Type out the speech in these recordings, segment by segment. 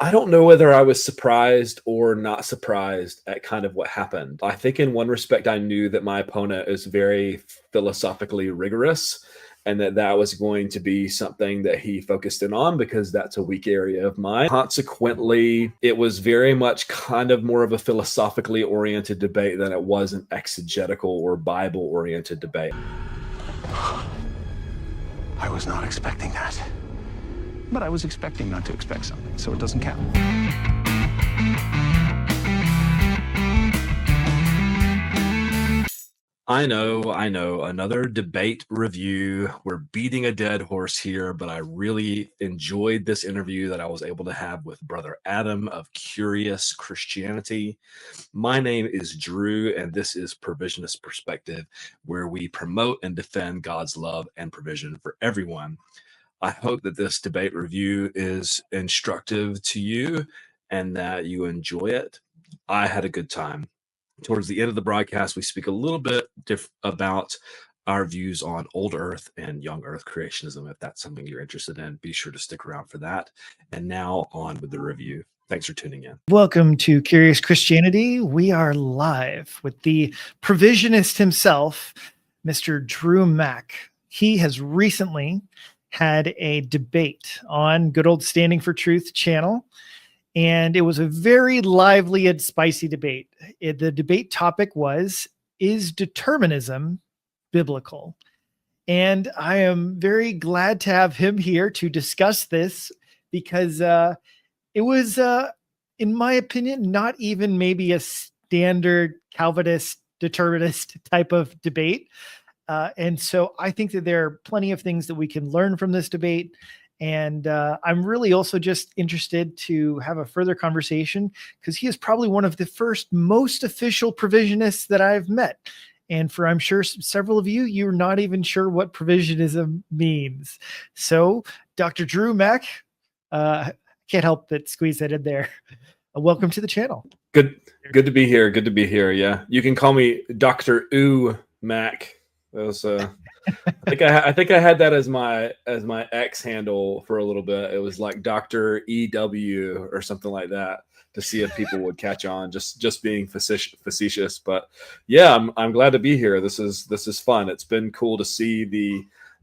I don't know whether I was surprised or not surprised at kind of what happened. I think in one respect, I knew that my opponent is very philosophically rigorous and that was going to be something that he focused in on because that's a weak area of mine. Consequently, it was very much kind of more of a philosophically oriented debate than it was an exegetical or Bible oriented debate. I was not expecting that. But I was expecting not to expect something, so it doesn't count. I know. Another debate review. We're beating a dead horse here, but I really enjoyed this interview that I was able to have with Brother Adam of Curious Christianity. My name is Drew, and this is Provisionist Perspective, where we promote and defend God's love and provision for everyone. I hope that this debate review is instructive to you and that you enjoy it. I had a good time. Towards the end of the broadcast, we speak a little bit about our views on old earth and young earth creationism. If that's something you're interested in, be sure to stick around for that. And now on with the review. Thanks for tuning in. Welcome to Curious Christianity. We are live with the provisionist himself, Mr. Drew Mack. He has recently had a debate on good old Standing for Truth channel, and it was a very lively and spicy debate. The debate topic was, is determinism biblical? And I am very glad to have him here to discuss this because it was, in my opinion, not even maybe a standard Calvinist determinist type of debate. And so I think that there are plenty of things that we can learn from this debate. And I'm really also just interested to have a further conversation because he is probably one of the first most official provisionists that I've met. And for, I'm sure, several of you, you're not even sure what provisionism means. So, Dr. Drew Mack, can't help but squeeze that in there. Welcome to the channel. Good to be here. Good to be here. Yeah, you can call me Dr. Mack. That was I think I had that as my X handle for a little bit. It was like Dr. EW or something like that to see if people would catch on. Just being facetious, but yeah, I'm glad to be here. This is fun. It's been cool to see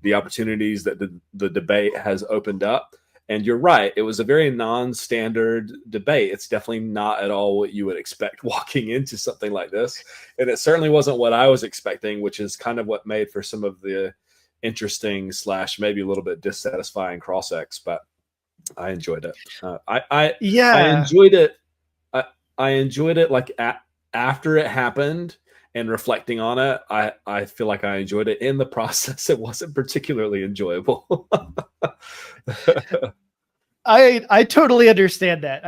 the opportunities that the debate has opened up. And you're right, it was a very non-standard debate. It's definitely not at all what you would expect walking into something like this. And it certainly wasn't what I was expecting, which is kind of what made for some of the interesting / maybe a little bit dissatisfying cross-ex, but I enjoyed it. I enjoyed it. I enjoyed it like after it happened and reflecting on it. I feel like I enjoyed it. In the process, it wasn't particularly enjoyable. I totally understand that.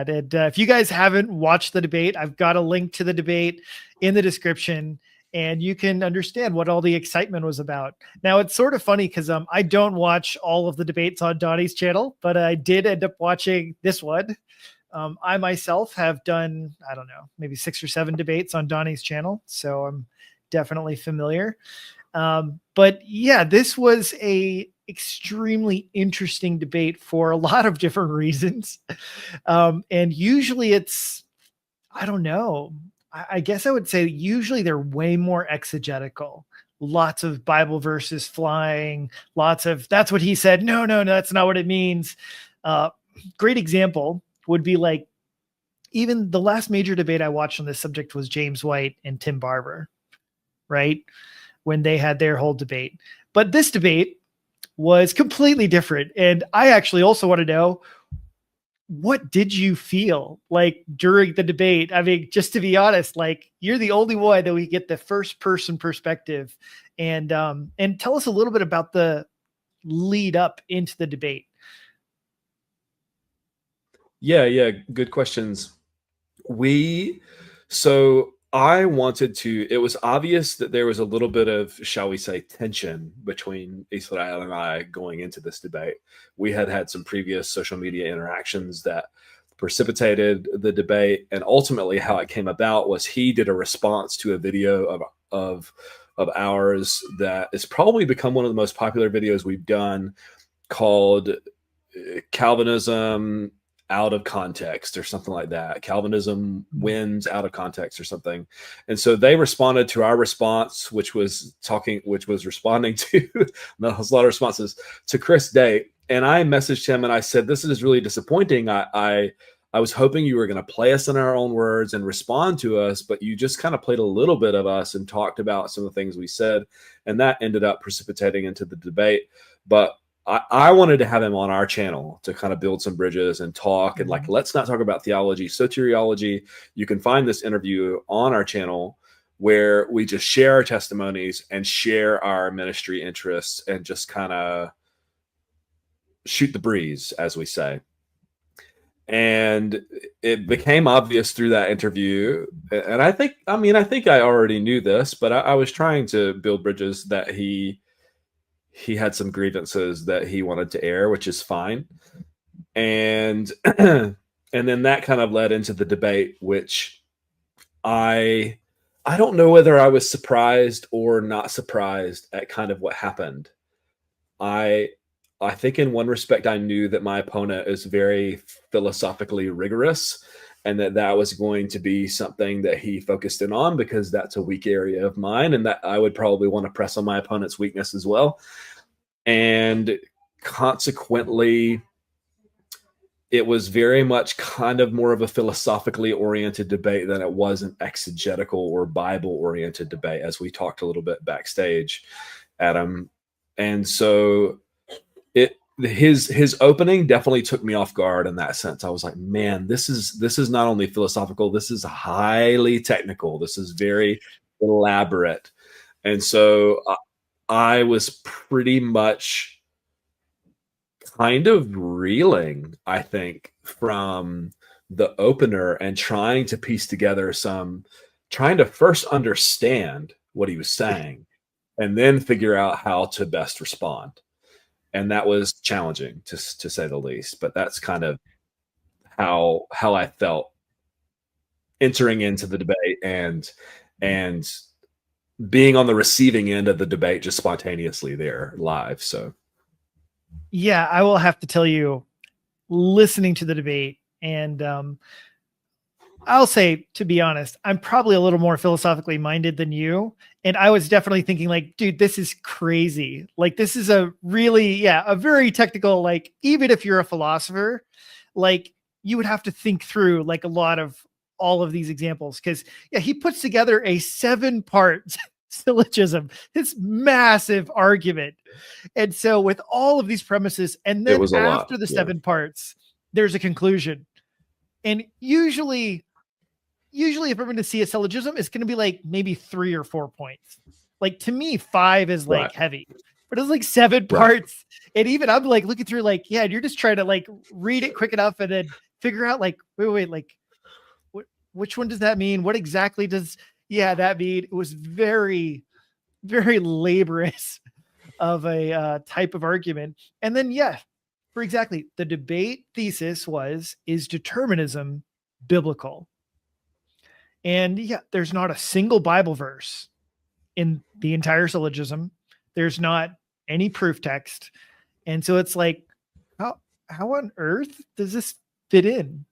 And if you guys haven't watched the debate, I've got a link to the debate in the description, and you can understand what all the excitement was about. Now, it's sort of funny because I don't watch all of the debates on Donnie's channel, but I did end up watching this one. I myself have done, I don't know, maybe 6 or 7 debates on Donnie's channel, so I'm definitely familiar. But yeah, this was a extremely interesting debate for a lot of different reasons. And usually it's, I don't know, I guess I would say usually they're way more exegetical. Lots of Bible verses flying, lots of, that's what he said. No, that's not what it means. Great example would be like, even the last major debate I watched on this subject was James White and Tim Barber, right? When they had their whole debate. But this debate was completely different. And I actually also want to know, what did you feel like during the debate? I mean, just to be honest, like, you're the only one that we get the first person perspective, and tell us a little bit about the lead up into the debate. Yeah, good questions. I wanted to, it was obvious that there was a little bit of, shall we say, tension between Israel and I going into this debate. We had some previous social media interactions that precipitated the debate, and ultimately how it came about was he did a response to a video of ours that has probably become one of the most popular videos we've done, called Calvinism out of context or something like that. Calvinism wins out of context or something. And so they responded to our response, which was responding to there's a lot of responses to Chris Day. And I messaged him and I said, this is really disappointing. I was hoping you were going to play us in our own words and respond to us, but you just kind of played a little bit of us and talked about some of the things we said. And that ended up precipitating into the debate. But I wanted to have him on our channel to kind of build some bridges and talk and like, let's not talk about theology, soteriology. You can find this interview on our channel where we just share our testimonies and share our ministry interests and just kind of shoot the breeze, as we say. And it became obvious through that interview. And I think I already knew this, but I was trying to build bridges that he had some grievances that he wanted to air, which is fine. And and then that kind of led into the debate, which I don't know whether I was surprised or not surprised at kind of what happened. I think in one respect, I knew that my opponent is very philosophically rigorous and that was going to be something that he focused in on because that's a weak area of mine and that I would probably want to press on my opponent's weakness as well. And consequently, it was very much kind of more of a philosophically oriented debate than it was an exegetical or Bible oriented debate, as we talked a little bit backstage, Adam. And so his opening definitely took me off guard in that sense. I was like, man, this is not only philosophical, this is highly technical. This is very elaborate. And so I was pretty much kind of reeling, I think, from the opener and trying to piece together trying to first understand what he was saying and then figure out how to best respond. And that was challenging to say the least, but that's kind of how I felt entering into the debate and being on the receiving end of the debate just spontaneously there live. So yeah, I will have to tell you, listening to the debate, and I'll say, to be honest, I'm probably a little more philosophically minded than you. And I was definitely thinking like, dude, this is crazy. Like, this is a very technical, like, even if you're a philosopher, like you would have to think through like a lot of all of these examples. Cause he puts together a 7-part syllogism, this massive argument. And so with all of these premises, and then after the 7 parts, there's a conclusion. And usually if I'm going to see a syllogism, it's going to be like maybe 3 or 4 points. Like, to me, 5 is like heavy, but it's like 7 parts. And even I'm like looking through like, yeah, you're just trying to like read it quick enough and then figure out like, wait, like which one does that mean? What exactly does that mean? It was very, very laborious of a type of argument. And then, for exactly the debate thesis is determinism biblical? And there's not a single Bible verse in the entire syllogism. There's not any proof text. And so it's like, how on earth does this fit in?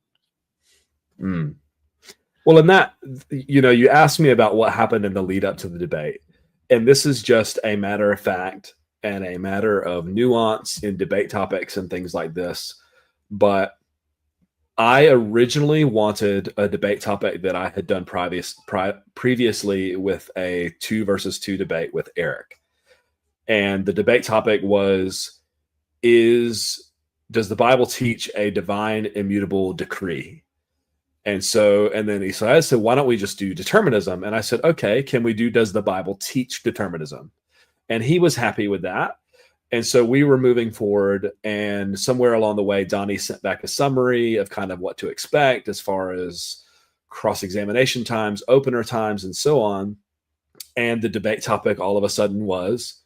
Well, in that, you asked me about what happened in the lead up to the debate. And this is just a matter of fact and a matter of nuance in debate topics and things like this. But I originally wanted a debate topic that I had done previously with a 2 versus 2 debate with Eric. And the debate topic was, does the Bible teach a divine immutable decree? And then he said, why don't we just do determinism? And I said, okay, can we do, does the Bible teach determinism? And he was happy with that. And so we were moving forward, and somewhere along the way, Donnie sent back a summary of kind of what to expect as far as cross-examination times, opener times, and so on. And the debate topic all of a sudden was,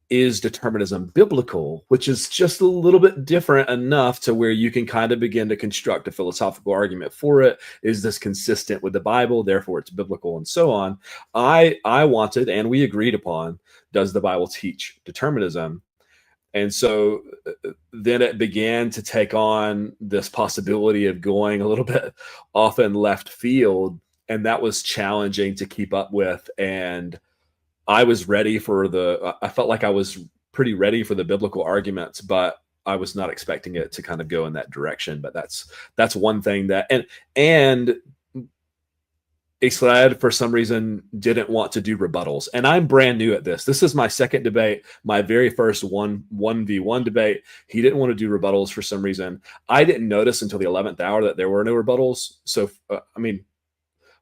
is determinism biblical? Which is just a little bit different enough to where you can kind of begin to construct a philosophical argument for it. Is this consistent with the Bible? Therefore, it's biblical, and so on. I wanted, and we agreed upon, does the Bible teach determinism? And so then it began to take on this possibility of going a little bit off in left field. And that was challenging to keep up with. And I was ready for I felt like I was pretty ready for the biblical arguments, but I was not expecting it to kind of go in that direction. But that's one thing that, and Israel, for some reason, didn't want to do rebuttals. And I'm brand new at this. This is my second debate, my very first 1v1 debate. He didn't want to do rebuttals for some reason. I didn't notice until the 11th hour that there were no rebuttals. So, I mean,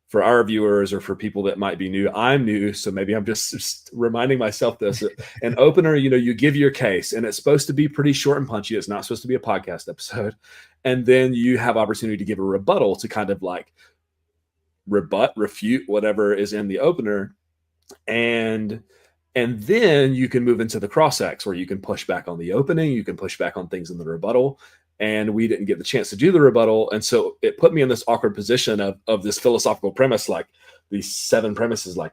for our viewers or for people that might be new, I'm new. So maybe I'm just reminding myself this. An opener, you give your case, and it's supposed to be pretty short and punchy. It's not supposed to be a podcast episode. And then you have opportunity to give a rebuttal to kind of like rebut, refute whatever is in the opener, and then you can move into the cross-ex where you can push back on the opening, you can push back on things in the rebuttal. And we didn't get the chance to do the rebuttal, and so it put me in this awkward position of this philosophical premise, like these 7 premises, like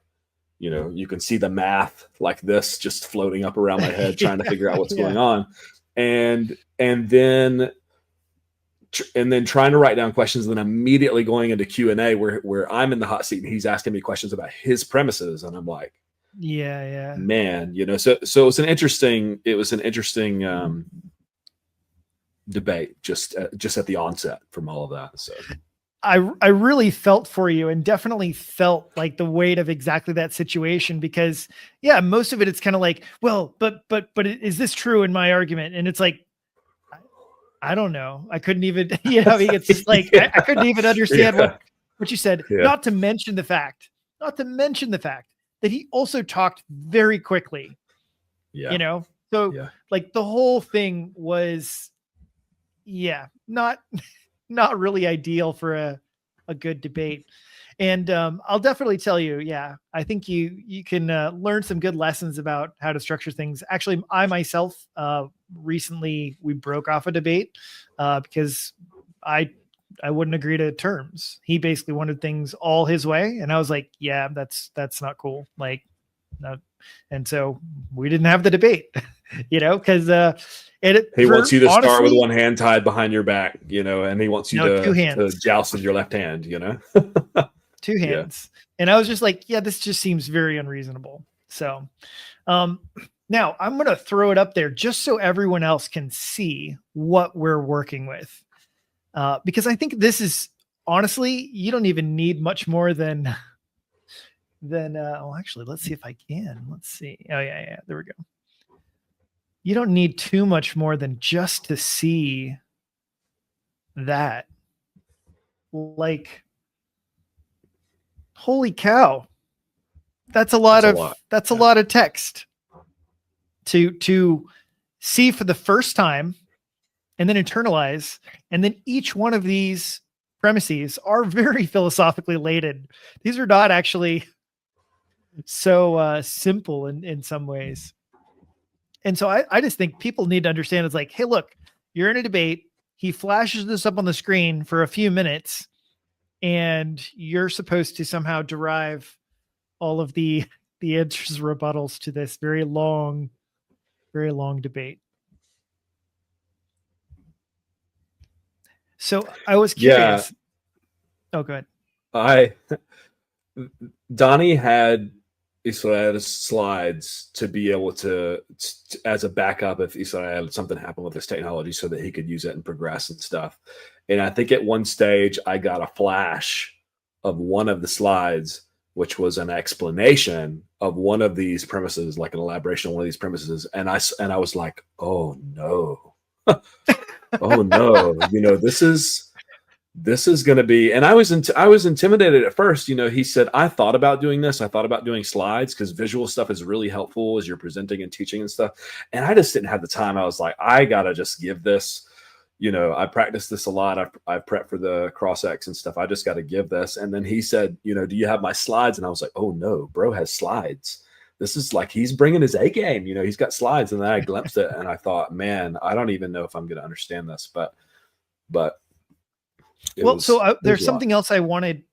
you can see the math like this just floating up around my head trying to figure out what's going on, and then trying to write down questions, and then immediately going into Q&A where I'm in the hot seat and he's asking me questions about his premises. And I'm like, man, so it was an interesting debate just at the onset from all of that. So I really felt for you, and definitely felt like the weight of exactly that situation, because most of it, it's kind of like, well, but is this true in my argument? And it's like, I don't know. I couldn't even, it's just like, I couldn't even understand what you said, not to mention the fact that he also talked very quickly, so like the whole thing was, not really ideal for a good debate. And I'll definitely tell you, I think you can learn some good lessons about how to structure things. Actually, I myself, recently we broke off a debate because I wouldn't agree to terms. He basically wanted things all his way, and I was like, that's not cool. Like, no. And so we didn't have the debate, because he wants you to start with one hand tied behind your back, and he wants you to joust with your left hand, 2 hands. And I was just like, this just seems very unreasonable. So now I'm going to throw it up there just so everyone else can see what we're working with. Because I think this is, honestly, you don't even need much more than actually, let's see if I can. Let's see. Oh, yeah. There we go. You don't need too much more than just to see that. Like, holy cow. That's a lot of text to see for the first time and then internalize. And then each one of these premises are very philosophically laden. These are not actually so simple in some ways. And so I just think people need to understand, it's like, hey, look, you're in a debate. He flashes this up on the screen for a few minutes, and you're supposed to somehow derive all of the answers, rebuttals to this very long debate. So I was curious. Oh, go ahead. Donnie had Israel's slides to be able to as a backup if Israel had something happen with this technology, so that he could use it and progress and stuff. And I think at one stage I got a flash of one of the slides, which was an explanation of one of these premises, like an elaboration on one of these premises. And I was like, oh no, oh no, this is going to be, and I was intimidated at first. He said, I thought about doing this. I thought about doing slides because visual stuff is really helpful as you're presenting and teaching and stuff. And I just didn't have the time. I was like, I got to just give this, I practiced this a lot. I prepped for the cross-ex and stuff. I just got to give this. And then he said, do you have my slides? And I was like, oh no, bro has slides. This is like, he's bringing his A game, he's got slides. And then I glimpsed it and I thought, man, I don't even know if I'm going to understand this, but there's something else I wanted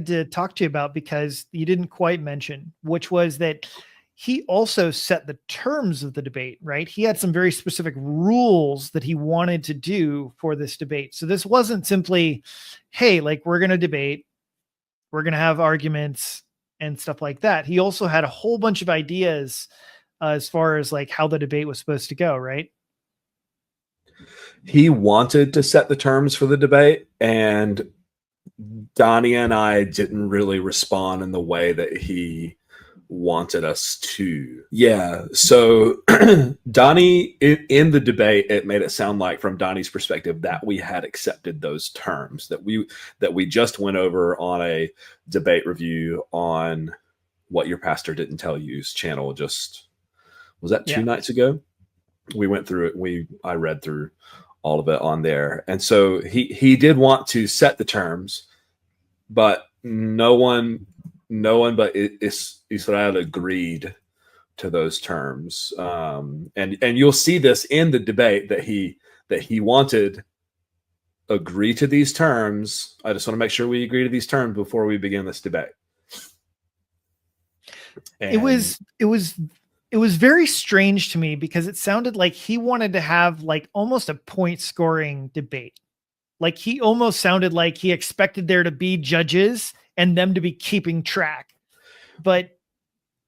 to talk to you about, because you didn't quite mention, which was that he also set the terms of the debate, right? He had some very specific rules that he wanted to do for this debate. So this wasn't simply, hey, like, we're going to debate, we're going to have arguments and stuff like that. He also had a whole bunch of ideas as far as like how the debate was supposed to go, right? He wanted to set the terms for the debate, and Donnie and I didn't really respond in the way that he wanted us to. Yeah. So Donnie, in the debate, it made it sound like, from Donnie's perspective, that we had accepted those terms, that we just went over on a debate review on What Your Pastor Didn't Tell You's channel. Just, was that 2 nights ago? We went through it. I read through all of it on there. And so he did want to set the terms, but no one but Israel agreed to those terms. And you'll see this in the debate that he wanted agree to these terms. I just want to make sure we agree to these terms before we begin this debate. And it was very strange to me, because it sounded like he wanted to have like almost a point scoring debate. Like, he almost sounded like he expected there to be judges and them to be keeping track. But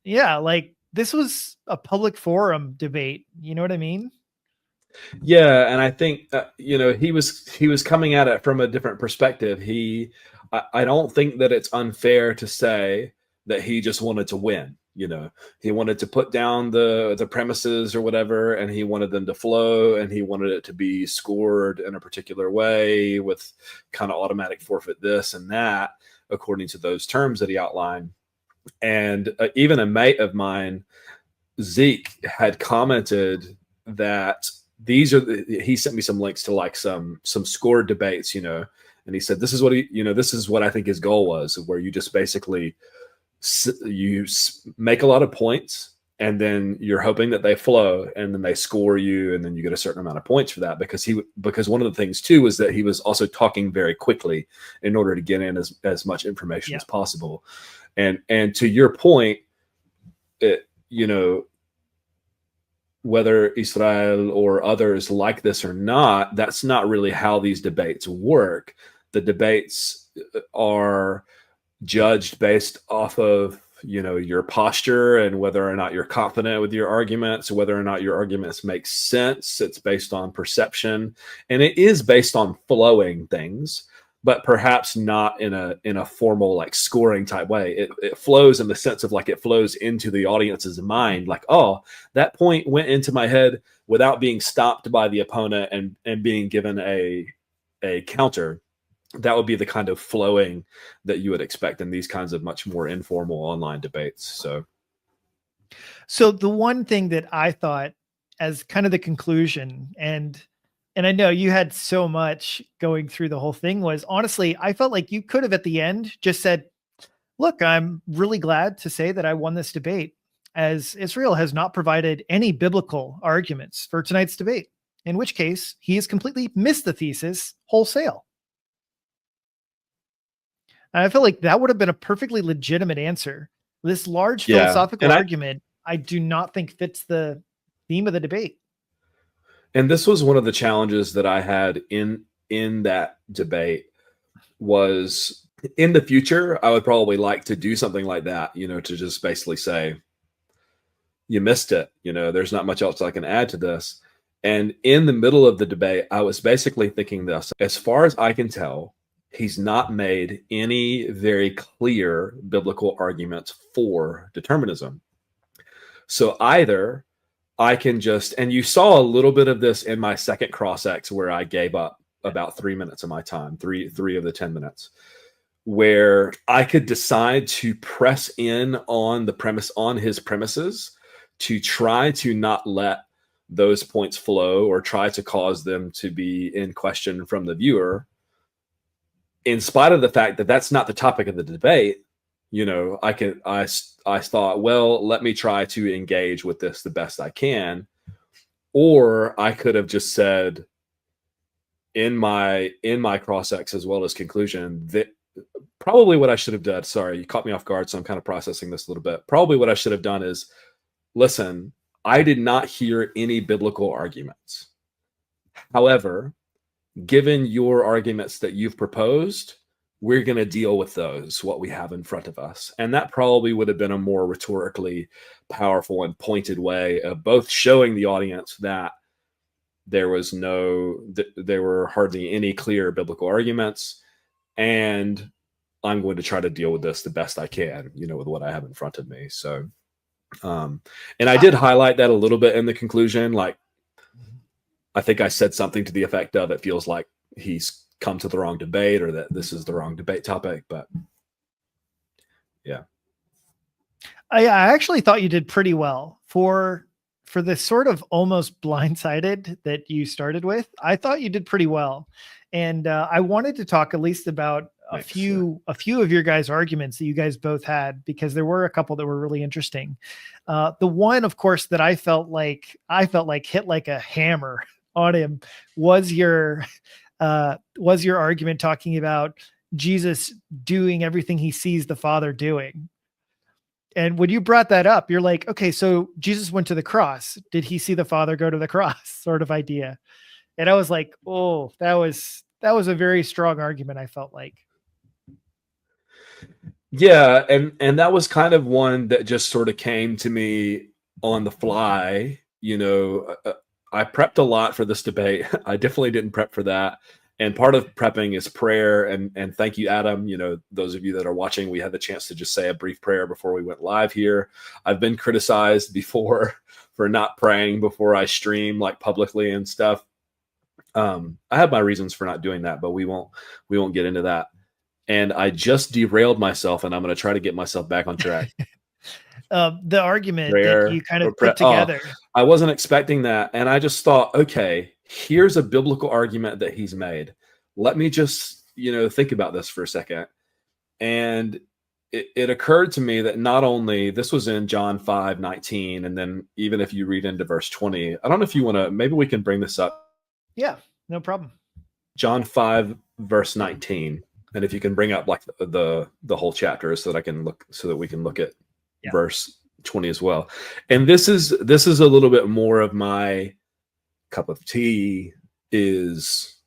yeah, like, this was a public forum debate. You know what I mean? Yeah. And I think, he was coming at it from a different perspective. I don't think that it's unfair to say that he just wanted to win. He wanted to put down the premises or whatever, and he wanted them to flow, and he wanted it to be scored in a particular way with kind of automatic forfeit this and that, according to those terms that he outlined. And even a mate of mine, Zeke, had commented that he sent me some links to like some scored debates, and he said, this is what I think his goal was, where you just basically, you make a lot of points, and then you're hoping that they flow, and then they score you, and then you get a certain amount of points for that, because one of the things too was that he was also talking very quickly in order to get in as much information as possible. And to your point, whether Israel or others like this or not, that's not really how these debates work. The debates are judged based off of your posture and whether or not you're confident with your arguments, whether or not your arguments make sense. It's based on perception, and it is based on flowing things, but perhaps not in a formal like scoring type way. It flows in the sense of like, it flows into the audience's mind, like, oh, that point went into my head without being stopped by the opponent and being given a counter. That would be the kind of flowing that you would expect in these kinds of much more informal online debates. So the one thing that I thought as kind of the conclusion, and I know you had so much going through the whole thing, was honestly, I felt like you could have at the end just said, look, I'm really glad to say that I won this debate, as Israel has not provided any biblical arguments for tonight's debate, in which case he has completely missed the thesis wholesale. And I feel like that would have been a perfectly legitimate answer. This large philosophical argument, I do not think fits the theme of the debate. And this was one of the challenges that I had in that debate, was in the future, I would probably like to do something like that, to just basically say, you missed it. There's not much else I can add to this. And in the middle of the debate, I was basically thinking this: as far as I can tell, he's not made any very clear biblical arguments for determinism. So either I can just, and you saw a little bit of this in my second cross-ex, where I gave up about 3 minutes of my time, three of the 10 minutes, where I could decide to press in on his premises, to try to not let those points flow or try to cause them to be in question from the viewer, in spite of the fact that that's not the topic of the debate. I thought, well, let me try to engage with this the best I can. Or I could have just said in my cross-ex as well as conclusion that probably what I should have done, sorry, you caught me off guard, so I'm kind of processing this a little bit. Probably what I should have done is listen, I did not hear any biblical arguments. However, given your arguments that you've proposed, we're going to deal with those, what we have in front of us. And that probably would have been a more rhetorically powerful and pointed way of both showing the audience that there were hardly any clear biblical arguments, and I'm going to try to deal with this the best I can, with what I have in front of me. So, and I did highlight that a little bit in the conclusion. Like, I think I said something to the effect of, it feels like he's come to the wrong debate, or that this is the wrong debate topic. But yeah, I actually thought you did pretty well for this sort of almost blindsided that you started with. I thought you did pretty well. And I wanted to talk at least about a few of your guys' arguments that you guys both had, because there were a couple that were really interesting. The one, of course, that I felt like hit like a hammer on him was your argument talking about Jesus doing everything he sees the Father doing. And when you brought that up, you're like, okay, so Jesus went to the cross. Did he see the Father go to the cross? Sort of idea. And I was like, oh, that was a very strong argument, I felt like. Yeah, and that was kind of one that just sort of came to me on the fly. I prepped a lot for this debate. I definitely didn't prep for that. And part of prepping is prayer. And thank you, Adam. Those of you that are watching, we had the chance to just say a brief prayer before we went live here. I've been criticized before for not praying before I stream, like publicly and stuff. I have my reasons for not doing that, but we won't get into that. And I just derailed myself, and I'm going to try to get myself back on track. The argument that you kind of put together. I wasn't expecting that. And I just thought, okay, here's a biblical argument that he's made. Let me just, think about this for a second. And it occurred to me that not only this was in John 5:19, and then even if you read into verse 20, I don't know if you want to, maybe we can bring this up. Yeah, no problem. John 5 verse 19. And if you can bring up like the whole chapter so that we can look at verse 20 as well. And this is a little bit more of my cup of tea, is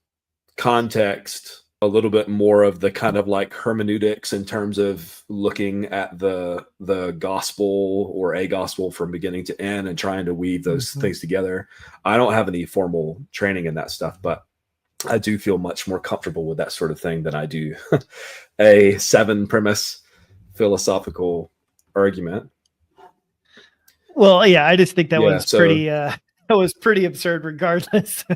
context, a little bit more of the kind of like hermeneutics in terms of looking at the gospel or a gospel from beginning to end and trying to weave those things together. I don't have any formal training in that stuff, but I do feel much more comfortable with that sort of thing than I do a 7-premise philosophical argument. Well, yeah, I just think that was pretty absurd regardless.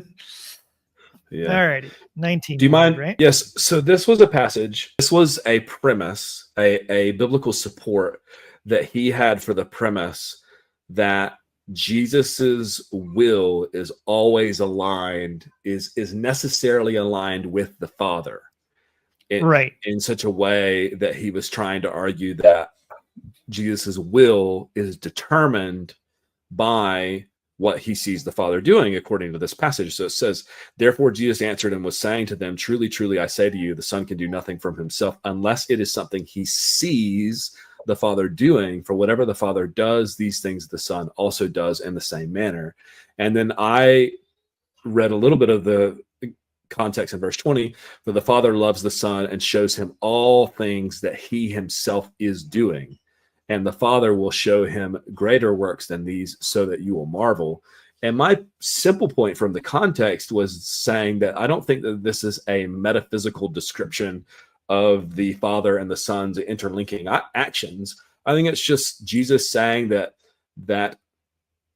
Yeah. All righty. 19. Do you mind? Right? Yes. So this was a passage. This was a premise, a biblical support that he had for the premise that Jesus's will is always aligned, is necessarily aligned with the Father. Right. In such a way that he was trying to argue that Jesus's will is determined by what he sees the Father doing, according to this passage. So it says, therefore Jesus answered and was saying to them, truly, truly, I say to you, the Son can do nothing from himself unless it is something he sees the Father doing. For whatever the Father does, these things the Son also does in the same manner. And then I read a little bit of the context in verse 20, for the Father loves the Son and shows him all things that he himself is doing. And the Father will show him greater works than these, so that you will marvel. And my simple point from the context was saying that I don't think that this is a metaphysical description of the Father and the Son's interlinking actions. I think it's just Jesus saying that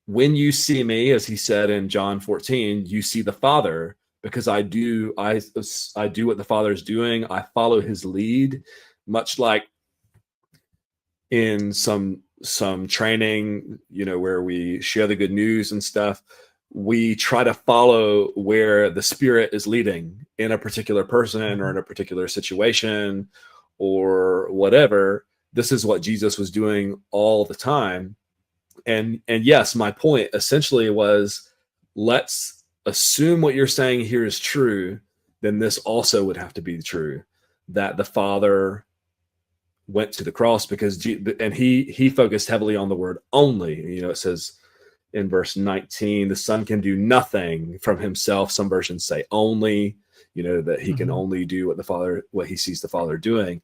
when you see me, as he said in John 14, you see the Father, because I do what the Father is doing. I follow his lead, much like in some training, where we share the good news and stuff. We try to follow where the Spirit is leading in a particular person or in a particular situation or whatever. This is what Jesus was doing all the time. And yes, my point essentially was, let's assume what you're saying here is true. Then this also would have to be true, that the Father went to the cross, because and he focused heavily on the word only. It says in verse 19, the Son can do nothing from himself. Some versions say only, that he can only do what he sees the Father doing.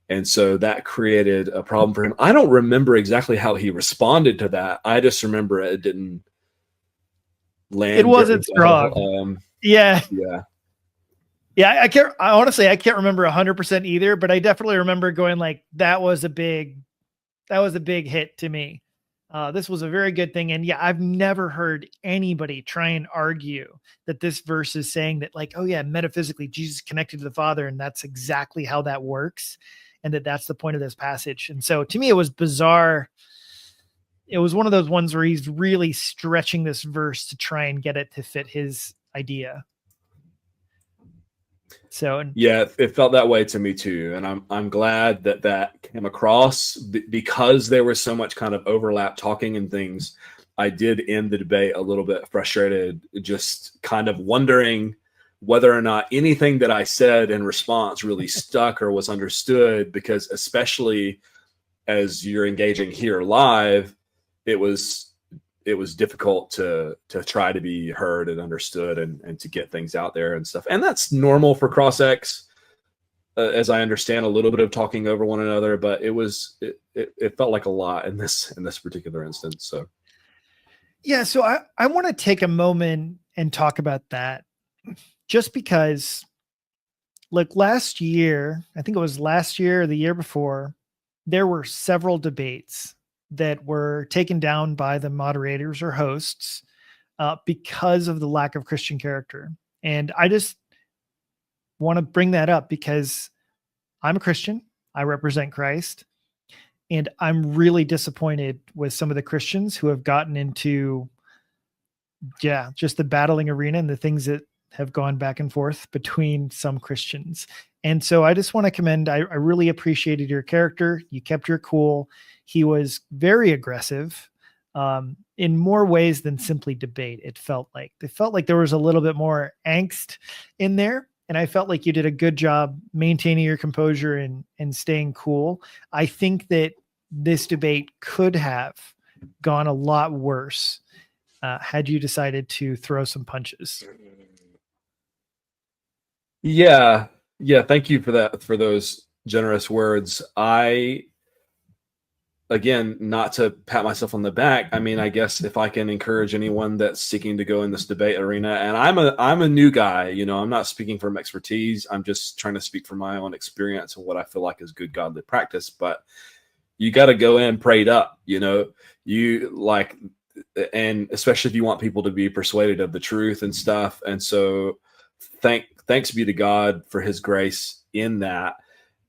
And so that created a problem for him. I don't remember exactly how he responded to that. I just remember it didn't land. It wasn't strong. Yeah. I can't remember 100% either, but I definitely remember going like, that was a big hit to me. This was a very good thing. And yeah, I've never heard anybody try and argue that this verse is saying that, like, oh yeah, metaphysically Jesus connected to the Father, and that's exactly how that works, and that's the point of this passage. And so to me, it was bizarre. It was one of those ones where he's really stretching this verse to try and get it to fit his idea. So yeah, it felt that way to me too, and I'm glad that came across, because there was so much kind of overlap talking and things. I did end the debate a little bit frustrated, just kind of wondering whether or not anything that I said in response really stuck or was understood, because especially as you're engaging here live, it was difficult to try to be heard and understood and to get things out there and stuff. And that's normal for cross-ex, as I understand, a little bit of talking over one another, but it felt like a lot in this particular instance. So yeah, so I want to take a moment and talk about that, just because, like, last year, I think it was last year or the year before, there were several debates that were taken down by the moderators or hosts because of the lack of Christian character. And I just want to bring that up because I'm a Christian. I represent Christ. And I'm really disappointed with some of the Christians who have gotten into, just the battling arena and the things that have gone back and forth between some Christians. And so I just want to commend, I really appreciated your character. You kept your cool. He was very aggressive in more ways than simply debate. It felt like there was a little bit more angst in there. And I felt like you did a good job maintaining your composure and staying cool. I think that this debate could have gone a lot worse had you decided to throw some punches. Yeah. Thank you for that, for those generous words. Again, not to pat myself on the back, I mean, I guess if I can encourage anyone that's seeking to go in this debate arena, and I'm a new guy, I'm not speaking from expertise. I'm just trying to speak from my own experience and what I feel like is good godly practice. But you got to go in prayed up, and especially if you want people to be persuaded of the truth and stuff. And so thanks be to God for his grace in that.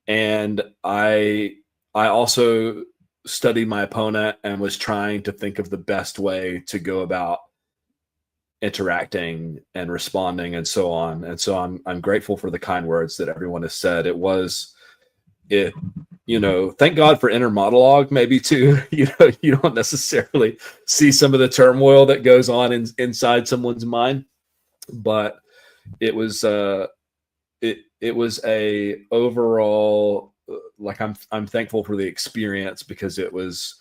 And I also studied my opponent and was trying to think of the best way to go about interacting and responding and so on. And so I'm grateful for the kind words that everyone has said. Thank God for inner monologue, maybe too. You don't necessarily see some of the turmoil that goes on inside someone's mind, but it was a overall, like, I'm thankful for the experience, because it was,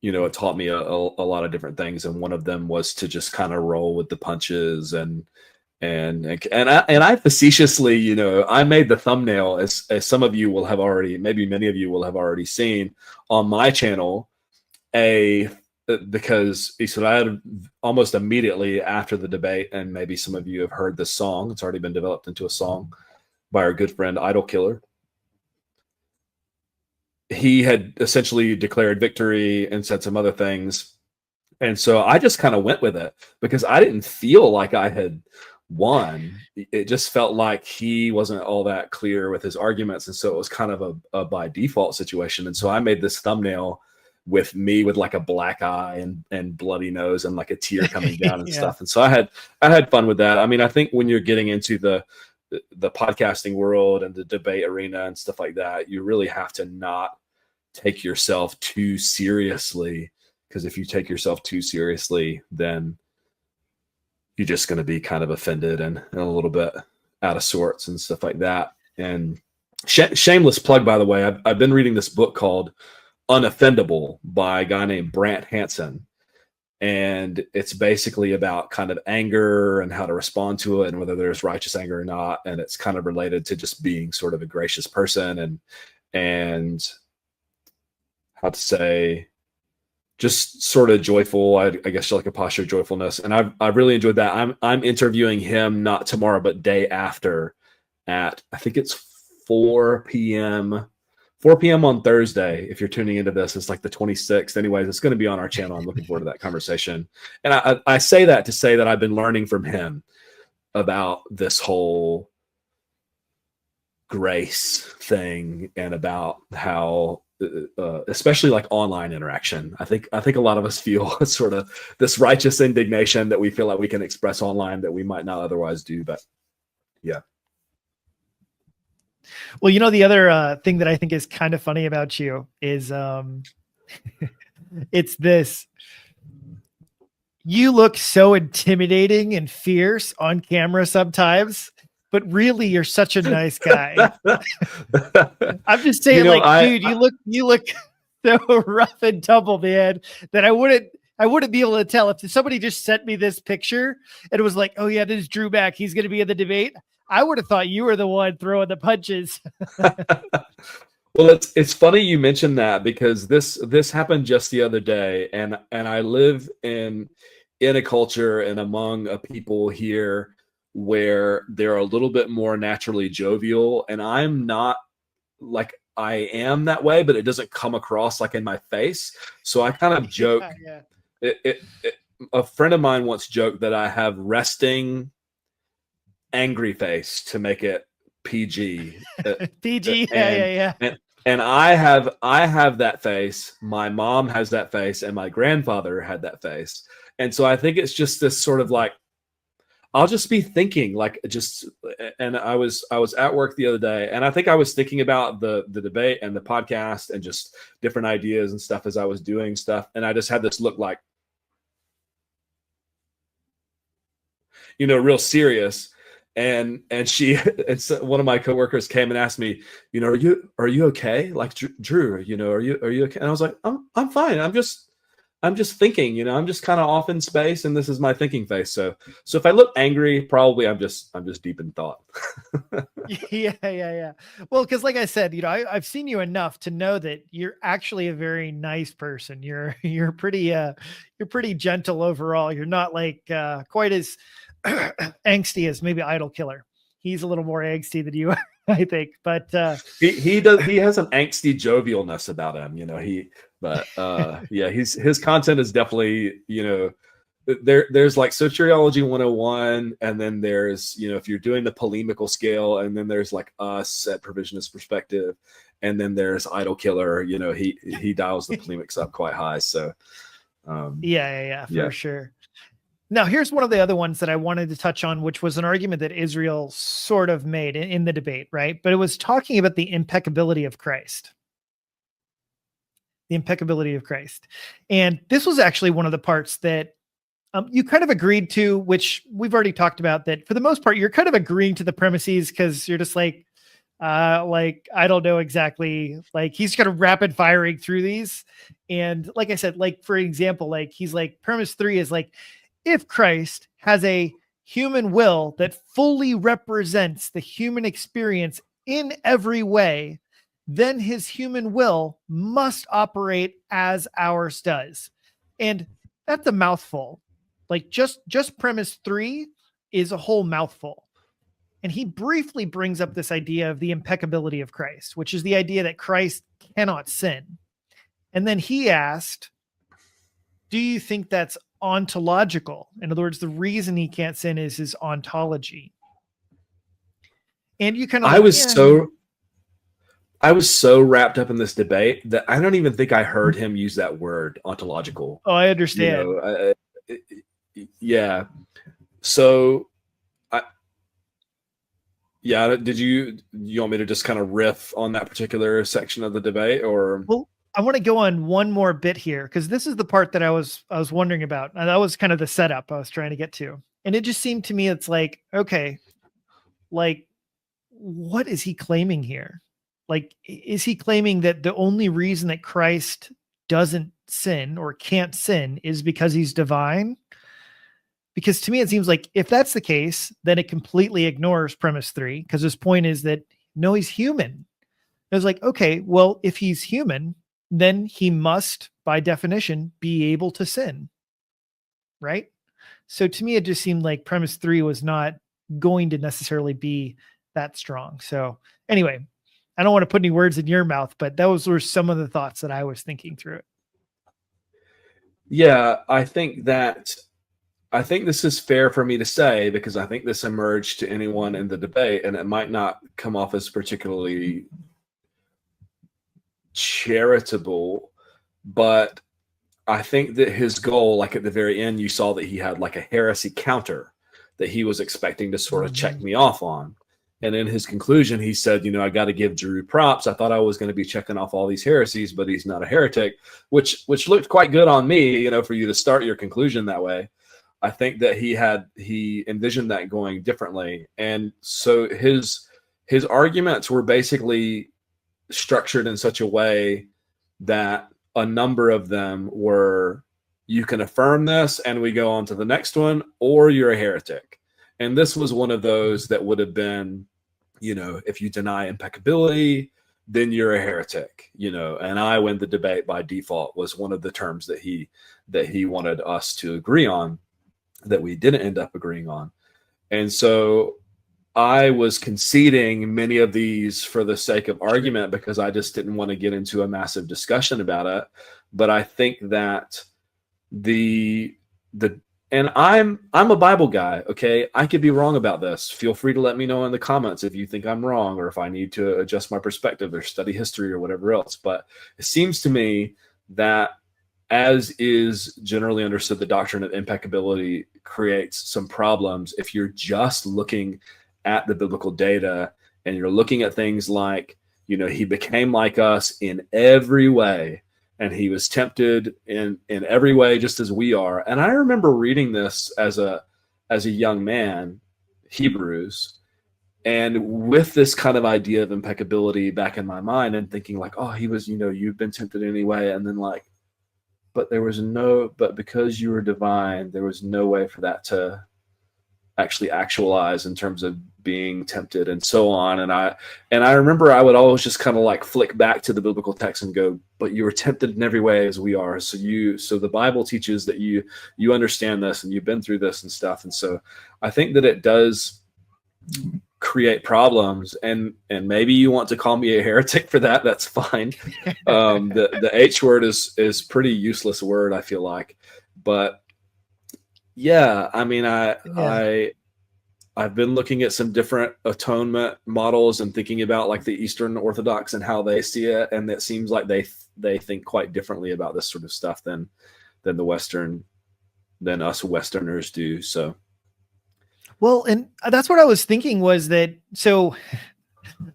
it taught me a lot of different things, and one of them was to just kind of roll with the punches and I facetiously, I made the thumbnail, as some of you will have already, maybe many of you will have already seen on my channel, because he said I had almost immediately after the debate, and maybe some of you have heard this song. It's already been developed into a song by our good friend Idol Killer. He had essentially declared victory and said some other things. And so I just kind of went with it, because I didn't feel like I had won. It just felt like he wasn't all that clear with his arguments. And so it was kind of a by default situation. And so I made this thumbnail with me with like a black eye and bloody nose and like a tear coming down and stuff. And so I had fun with that. I mean, I think when you're getting into the podcasting world and the debate arena and stuff like that, you really have to not take yourself too seriously, because if you take yourself too seriously, then you're just going to be kind of offended and a little bit out of sorts and stuff like that. And Shameless plug, by the way. I've been reading this book called Unoffendable by a guy named Brant Hansen. And it's basically about kind of anger and how to respond to it and whether there's righteous anger or not. And it's kind of related to just being sort of a gracious person and how to say, just sort of joyful, I guess, like a posture of joyfulness. And I've really enjoyed that. I'm interviewing him not tomorrow, but day after at, I think it's 4 p.m. on Thursday. If you're tuning into this, it's like the 26th. Anyways, it's going to be on our channel. I'm looking forward to that conversation. And I say that to say that I've been learning from him about this whole grace thing and about how, especially like online interaction. I think a lot of us feel sort of this righteous indignation that we feel like we can express online that we might not otherwise do. But yeah. Well, you know, the other thing that I think is kind of funny about you is it's this. You look so intimidating and fierce on camera sometimes, but really you're such a nice guy. I'm just saying, dude, you look so rough and tumble, man, that I wouldn't be able to tell if somebody just sent me this picture and it was like, oh yeah, this is Drew Mack, he's going to be in the debate. I would have thought you were the one throwing the punches. Well, it's funny you mentioned that because this happened just the other day, and I live in a culture and among a people here where they're a little bit more naturally jovial, and I'm not like I am that way, but it doesn't come across like in my face. So I kind of joke. Yeah. A friend of mine once joked that I have resting angry face to make it PG. PG, yeah. And I have that face. My mom has that face, and my grandfather had that face. And so I think it's just this sort of like, I'll just be thinking like just, and I was at work the other day, and I think I was thinking about the debate and the podcast and just different ideas and stuff as I was doing stuff, and I just had this look like, you know, real serious. And she, and so one of my coworkers came and asked me, you know, are you okay? Like, Drew, you know, are you okay? And I was like, I'm fine. I'm just thinking, you know, I'm just kind of off in space, and this is my thinking face. So if I look angry, probably I'm just deep in thought. Yeah. Well, because like I said, you know, I've seen you enough to know that you're actually a very nice person. You're pretty gentle overall. You're not like quite as angsty as maybe Idol Killer. He's a little more angsty than you are, I think. But he has an angsty jovialness about him, you know. Yeah, his content is definitely, you know, there's like soteriology 101, and then there's, you know, if you're doing the polemical scale, and then there's like us at Provisionist Perspective, and then there's Idol Killer, you know, he dials the polemics up quite high. So yeah, for sure. Now, here's one of the other ones that I wanted to touch on, which was an argument that Israel sort of made in the debate, right? But it was talking about the impeccability of Christ. The impeccability of Christ. And this was actually one of the parts that you kind of agreed to, which we've already talked about, that for the most part, you're kind of agreeing to the premises because you're just like, I don't know exactly, like he's kind of rapid firing through these. And like I said, like, for example, like he's like, premise 3 is like, if Christ has a human will that fully represents the human experience in every way, then his human will must operate as ours does. And that's a mouthful. Like just premise 3 is a whole mouthful. And he briefly brings up this idea of the impeccability of Christ, which is the idea that Christ cannot sin. And then he asked, do you think that's ontological? In other words, the reason he can't sin is his ontology. And you kind of I was so wrapped up in this debate that I don't even think I heard him use that word, ontological. Oh, I understand. You know, yeah. So did you want me to just kind of riff on that particular section of the debate, or? Well, I want to go on one more bit here, because this is the part that I was wondering about. And that was kind of the setup I was trying to get to. And it just seemed to me, it's like, okay, like, what is he claiming here? Like, is he claiming that the only reason that Christ doesn't sin or can't sin is because he's divine? Because to me, it seems like if that's the case, then it completely ignores premise 3, because his point is that no, he's human. I was like, okay, well, if he's human, then he must, by definition, be able to sin, right? So to me, it just seemed like premise 3 was not going to necessarily be that strong. So anyway, I don't want to put any words in your mouth, but those were some of the thoughts that I was thinking through it. Yeah, I think this is fair for me to say, because I think this emerged to anyone in the debate, and it might not come off as particularly charitable, but I think that his goal, like at the very end, you saw that he had like a heresy counter that he was expecting to sort of check me off on. And in his conclusion, he said, I got to give Drew props. I thought I was going to be checking off all these heresies, but he's not a heretic, which looked quite good on me, for you to start your conclusion that way. I think that he envisioned that going differently. And so his arguments were basically structured in such a way that a number of them were, you can affirm this and we go on to the next one, or you're a heretic. And this was one of those that would have been, if you deny impeccability, then you're a heretic, and I win the debate by default was one of the terms that he wanted us to agree on, that we didn't end up agreeing on. And so I was conceding many of these for the sake of argument, because I just didn't want to get into a massive discussion about it. But I think that and I'm a Bible guy, okay? I could be wrong about this. Feel free to let me know in the comments if you think I'm wrong, or if I need to adjust my perspective or study history or whatever else. But it seems to me that, as is generally understood, the doctrine of impeccability creates some problems if you're just looking at the biblical data and you're looking at things like, he became like us in every way, and he was tempted in every way just as we are. And I remember reading this as a young man, Hebrews, and with this kind of idea of impeccability back in my mind, and thinking like, oh, he was, you've been tempted anyway. And then like, but because you were divine, there was no way for that to actually actualize in terms of being tempted and so on. And I remember I would always just kind of like flick back to the biblical text and go, but you were tempted in every way as we are. So the Bible teaches that you understand this and you've been through this and stuff. And so I think that it does create problems, and maybe you want to call me a heretic for that. That's fine. The H word is pretty useless word, I feel like, but yeah, I mean, I've been looking at some different atonement models and thinking about like the Eastern Orthodox and how they see it, and it seems like they think quite differently about this sort of stuff than us Westerners do. So, well, and that's what I was thinking, was that, so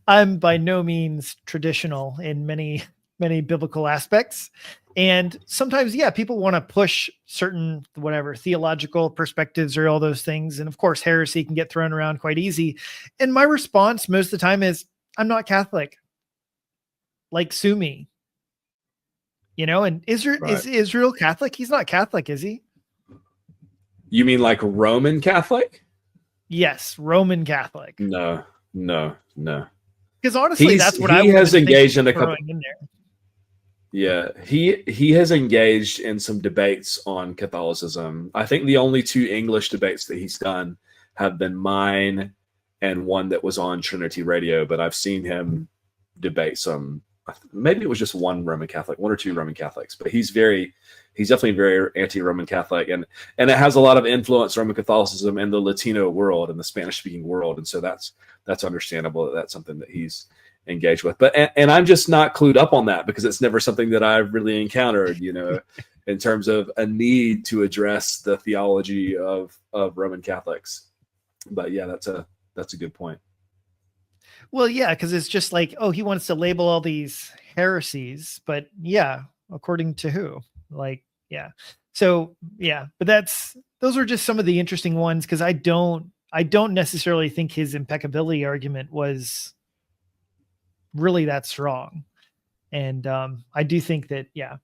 I'm by no means traditional in many biblical aspects. And sometimes, yeah, people want to push certain, theological perspectives or all those things. And of course, heresy can get thrown around quite easy. And my response most of the time is, I'm not Catholic. Like, sue me. And Israel, right. Is Israel Catholic? He's not Catholic, is he? You mean like Roman Catholic? Yes, Roman Catholic. No. Because honestly, that's what he has engaged in a couple. In there. Yeah, he has engaged in some debates on Catholicism. I think the only 2 English debates that he's done have been mine and one that was on Trinity Radio. But I've seen him debate some. Maybe it was just one Roman Catholic, 1 or 2 Roman Catholics. But he's definitely very anti-Roman Catholic, and it has a lot of influence, Roman Catholicism, in the Latino world and the Spanish-speaking world, and so that's understandable that that's something that he's engaged with. But and I'm just not clued up on that, because it's never something that I've really encountered, in terms of a need to address the theology of Roman Catholics. But yeah, that's a good point. Well, yeah, because it's just like, oh, he wants to label all these heresies, but yeah, according to who? Like, yeah. So yeah, but those are just some of the interesting ones, because I don't necessarily think his impeccability argument was really that strong. And I do think that, yeah,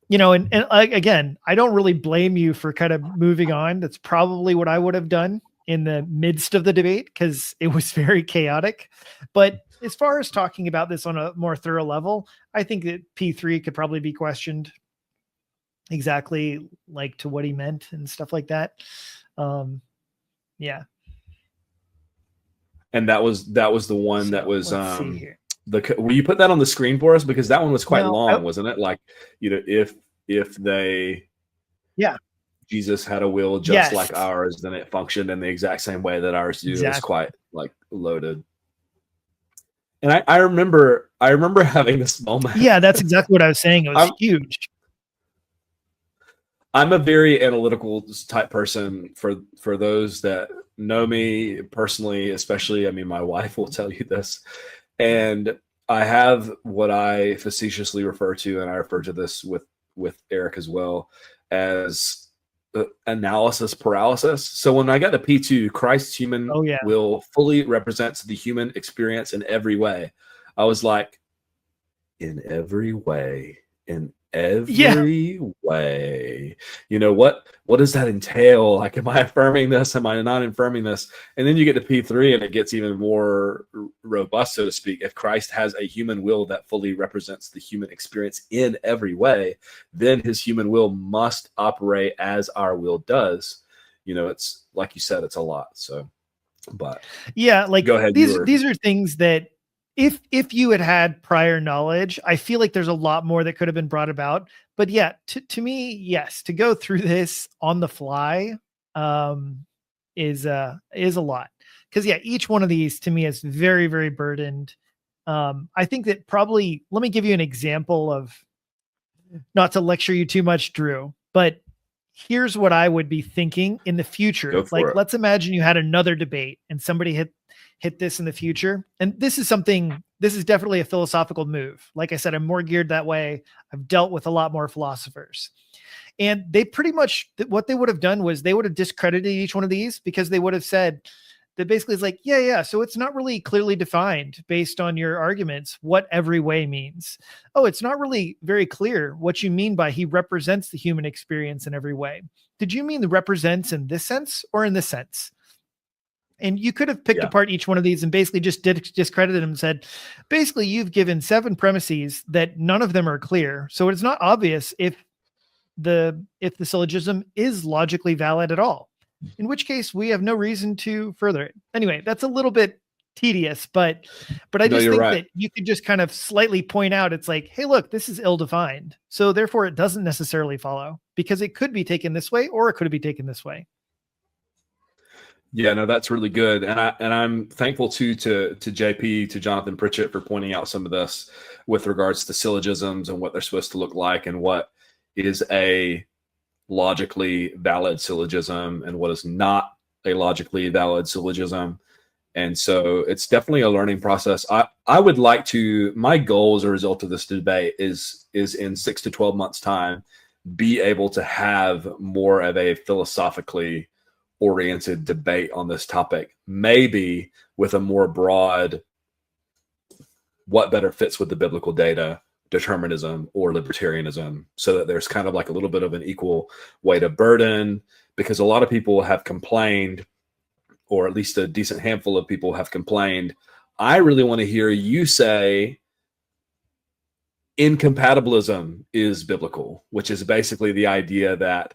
you know, and again, I don't really blame you for kind of moving on. That's probably what I would have done in the midst of the debate, because it was very chaotic. But as far as talking about this on a more thorough level, I think that P3 could probably be questioned exactly like to what he meant and stuff like that. Yeah. And that was the one So, that was let's see here. will you put that on the screen for us, because that one was quite No, long, wasn't it? Like, you know, if they yeah, Jesus had a will just yes, like ours, then it functioned in the exact same way that ours do. exactly. It's quite like loaded. And I remember having this moment. Yeah, that's exactly what I was saying. It was huge. I'm a very analytical type person. For those that know me personally, especially, I mean, my wife will tell you this. And I have what I facetiously refer to, and I refer to this with Eric as well, as analysis paralysis. So when I got to P2, Christ's human will fully represents the human experience in every way. I was like, in every way, in every way. You know, what does that entail? Like, am I affirming this? Am I not affirming this? And then you get to P3 and it gets even more robust, so to speak. If Christ has a human will that fully represents the human experience in every way, then his human will must operate as our will does. You know, it's like you said, it's a lot. So, but yeah, like, go ahead. These are things that if you had prior knowledge, I feel like there's a lot more that could have been brought about. But yeah, to me, yes, to go through this on the fly is a lot. Because yeah, each one of these to me is very, very burdened. I think that probably, let me give you an example of, not to lecture you too much, Drew, but here's what I would be thinking in the future. Like, let's imagine you had another debate and somebody hit this in the future. And this is definitely a philosophical move. Like I said, I'm more geared that way. I've dealt with a lot more philosophers, and they pretty much, what they would have done was they would have discredited each one of these, because they would have said that basically it's like, yeah. So it's not really clearly defined based on your arguments what every way means. Oh, it's not really very clear what you mean by he represents the human experience in every way. Did you mean the represents in this sense or in this sense? And you could have picked apart each one of these and basically just discredited them and said, basically, you've given 7 premises that none of them are clear. So it's not obvious if the syllogism is logically valid at all, in which case we have no reason to further it. Anyway, that's a little bit tedious, but I just think that you could just kind of slightly point out, it's like, hey, look, this is ill-defined. So therefore it doesn't necessarily follow, because it could be taken this way or it could be taken this way. Yeah, no, that's really good. And I'm thankful too to JP, to Jonathan Pritchett, for pointing out some of this with regards to syllogisms and what they're supposed to look like, and what is a logically valid syllogism and what is not a logically valid syllogism. And so it's definitely a learning process. I would like to, my goal as a result of this debate is in 6 to 12 months time, be able to have more of a philosophically oriented debate on this topic, maybe with a more broad, what better fits with the biblical data, determinism or libertarianism, so that there's kind of like a little bit of an equal weight of burden, because a lot of people have complained, or at least a decent handful of people have complained. I really want to hear you say incompatibilism is biblical, which is basically the idea that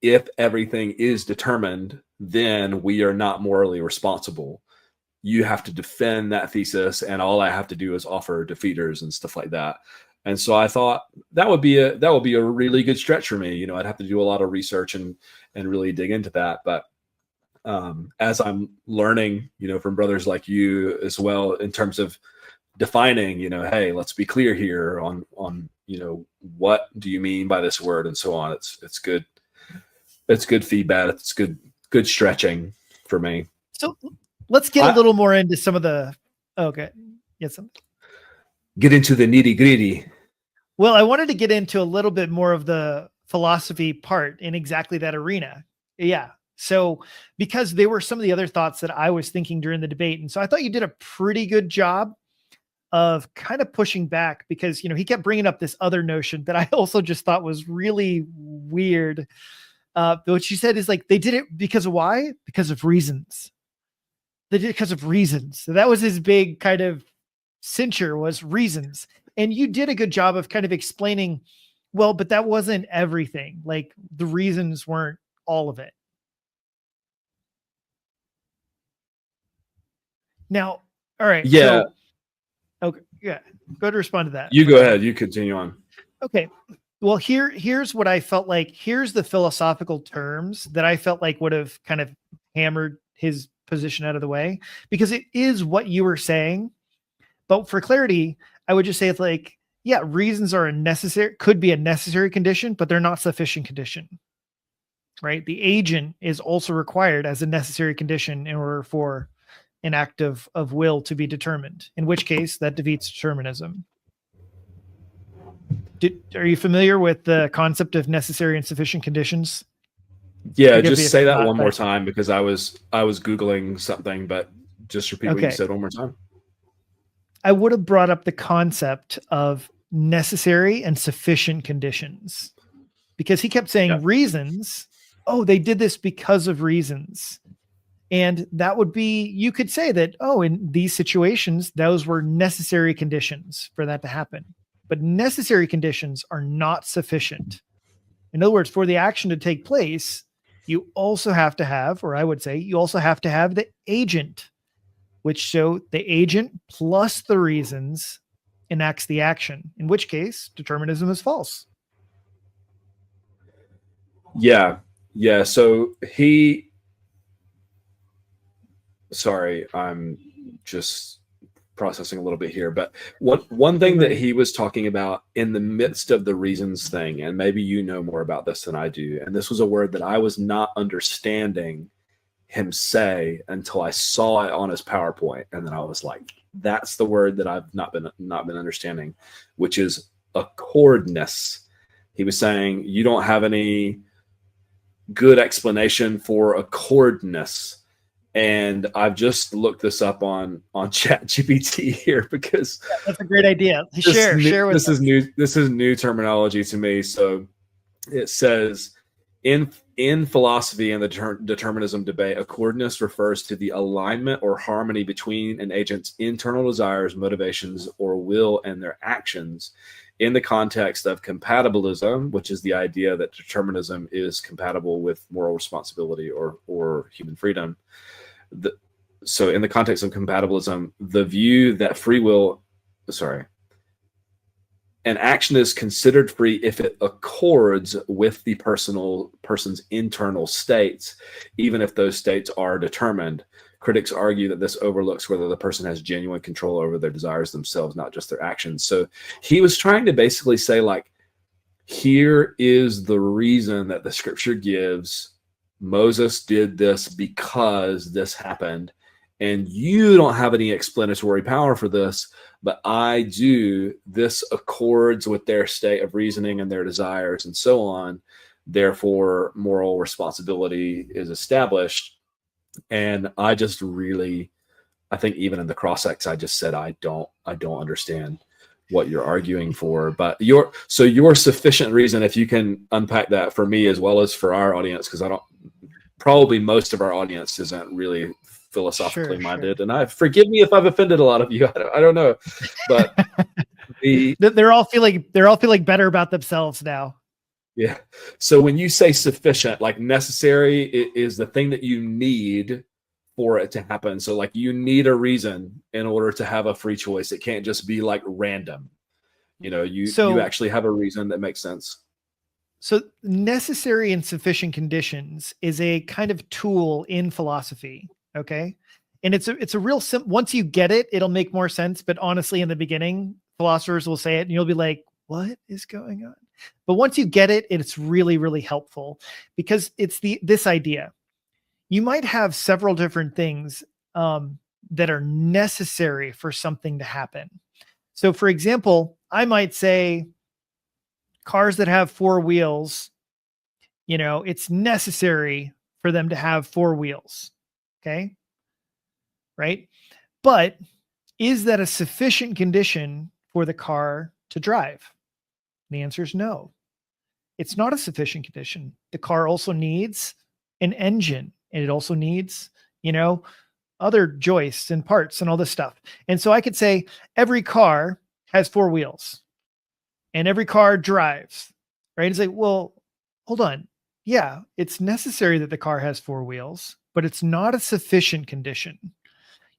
if everything is determined, then we are not morally responsible. You have to defend that thesis, and all I have to do is offer defeaters and stuff like that. And so I thought that would be a really good stretch for me. You know, I'd have to do a lot of research and really dig into that. But as I'm learning, you know, from brothers like you as well, in terms of defining, you know, hey, let's be clear here on you know, what do you mean by this word and so on. It's good. It's good feedback. It's good stretching for me. So let's get a little more into some of the, okay. Yes. Get into the nitty gritty. Well, I wanted to get into a little bit more of the philosophy part in exactly that arena. Yeah. So, because they were some of the other thoughts that I was thinking during the debate. And so I thought you did a pretty good job of kind of pushing back because, he kept bringing up this other notion that I also just thought was really weird. What she said is like, they did it because of why? Because of reasons. They did it because of reasons. So that was his big kind of censure, was reasons. And you did a good job of kind of explaining, well, but that wasn't everything. Like the reasons weren't all of it. Now, all right. Yeah. So, okay. Yeah. Go ahead and respond to that. You go ahead. You continue on. Okay. Well, here's what I felt like. Here's the philosophical terms that I felt like would have kind of hammered his position out of the way, because it is what you were saying. But for clarity, I would just say it's like, yeah, reasons are could be a necessary condition, but they're not sufficient condition, right? The agent is also required as a necessary condition in order for an act of will to be determined, in which case that defeats determinism. Are you familiar with the concept of necessary and sufficient conditions? Yeah, just say that one more time, because I was Googling something, but just repeat what you said one more time. I would have brought up the concept of necessary and sufficient conditions, because he kept saying reasons. Oh, they did this because of reasons. And that would be, you could say that, oh, in these situations, those were necessary conditions for that to happen. But necessary conditions are not sufficient. In other words, for the action to take place, you also have to have, or I would say, you also have to have the agent, which show the agent plus the reasons enacts the action, in which case determinism is false. Yeah. So sorry, I'm just processing a little bit here, but one thing that he was talking about in the midst of the reasons thing, and maybe you know more about this than I do, and this was a word that I was not understanding him say until I saw it on his PowerPoint, and then I was like, that's the word that I've not been understanding, which is accordness. He was saying you don't have any good explanation for accordness. And I've just looked this up on ChatGPT here, because that's a great idea. Share with us. This is new terminology to me. So it says in philosophy and the determinism debate, accordness refers to the alignment or harmony between an agent's internal desires, motivations, or will and their actions in the context of compatibilism, which is the idea that determinism is compatible with moral responsibility or human freedom. So in the context of compatibilism, the view that an action is considered free if it accords with the person's internal states, even if those states are determined. Critics argue that this overlooks whether the person has genuine control over their desires themselves, not just their actions. So he was trying to basically say, like, here is the reason that the scripture gives. Moses did this because this happened, and you don't have any explanatory power for this, but I do. This accords with their state of reasoning and their desires and so on. Therefore, moral responsibility is established. And I just really, I think even in the cross-ex, I just said, I don't understand what you're arguing for, but your sufficient reason, if you can unpack that for me as well as for our audience, because probably most of our audience isn't really philosophically minded, and forgive me if I've offended a lot of you. I don't know, but they're all feeling better about themselves now. Yeah. So when you say sufficient, like necessary is the thing that you need for it to happen. So like you need a reason in order to have a free choice. It can't just be like random. You actually have a reason that makes sense. So necessary and sufficient conditions is a kind of tool in philosophy. Okay. And it's a real once you get it, it'll make more sense. But honestly, in the beginning, philosophers will say it and you'll be like, what is going on? But once you get it, it's really, really helpful, because it's this idea. You might have several different things that are necessary for something to happen. So for example, I might say cars that have four wheels, it's necessary for them to have four wheels. Okay. Right. But is that a sufficient condition for the car to drive? And the answer is no. It's not a sufficient condition. The car also needs an engine, and it also needs, other joists and parts and all this stuff. And so I could say every car has 4 wheels and every car drives, right? It's like, well, hold on. Yeah, it's necessary that the car has 4 wheels, but it's not a sufficient condition.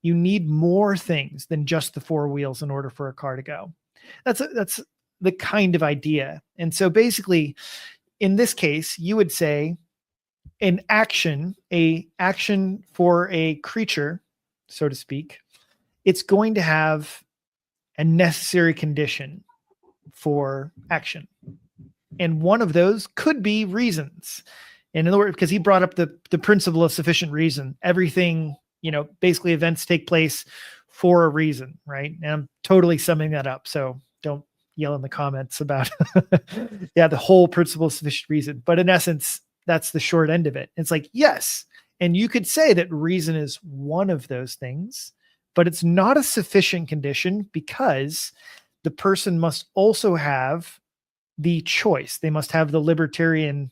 You need more things than just the 4 wheels in order for a car to go. That's the kind of idea. And so basically, in this case, you would say an action for a creature, so to speak, it's going to have a necessary condition for action. And one of those could be reasons. In other words, because he brought up the principle of sufficient reason. Everything, basically events take place for a reason, right? And I'm totally summing that up. So don't yell in the comments about, the whole principle of sufficient reason. But in essence, that's the short end of it. It's like, yes. And you could say that reason is one of those things, but it's not a sufficient condition because the person must also have the choice. They must have the libertarian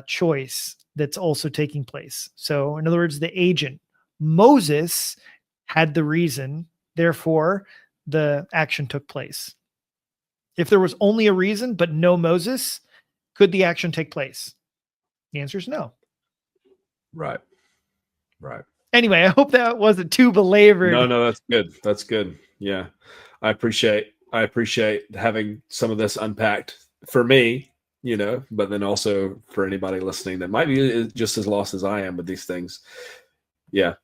choice that's also taking place. So in other words, the agent, Moses, had the reason, therefore the action took place. If there was only a reason, but no Moses, could the action take place? The answer is no. Right. Anyway, I hope that wasn't too belabored. No, that's good. That's good. Yeah. I appreciate having some of this unpacked for me, but then also for anybody listening that might be just as lost as I am with these things. Yeah.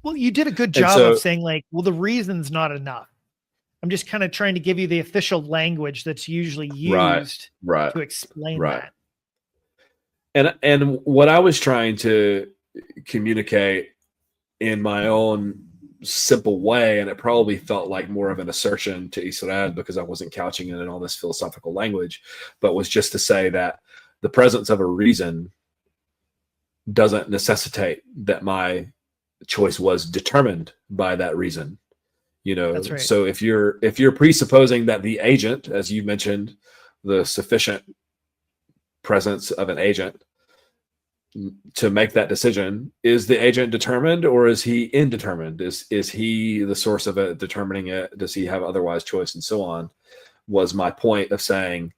Well, you did a good job of saying the reason's not enough. I'm just kind of trying to give you the official language that's usually used to explain that. And what I was trying to communicate in my own simple way, and it probably felt like more of an assertion to Israel because I wasn't couching it in all this philosophical language, but was just to say that the presence of a reason doesn't necessitate that my choice was determined by that reason. That's right. So if you're presupposing that the agent, as you mentioned, the sufficient presence of an agent to make that decision, is the agent determined or is he indetermined? Is he the source of it, determining it? Does he have otherwise choice, and so on? Was my point of saying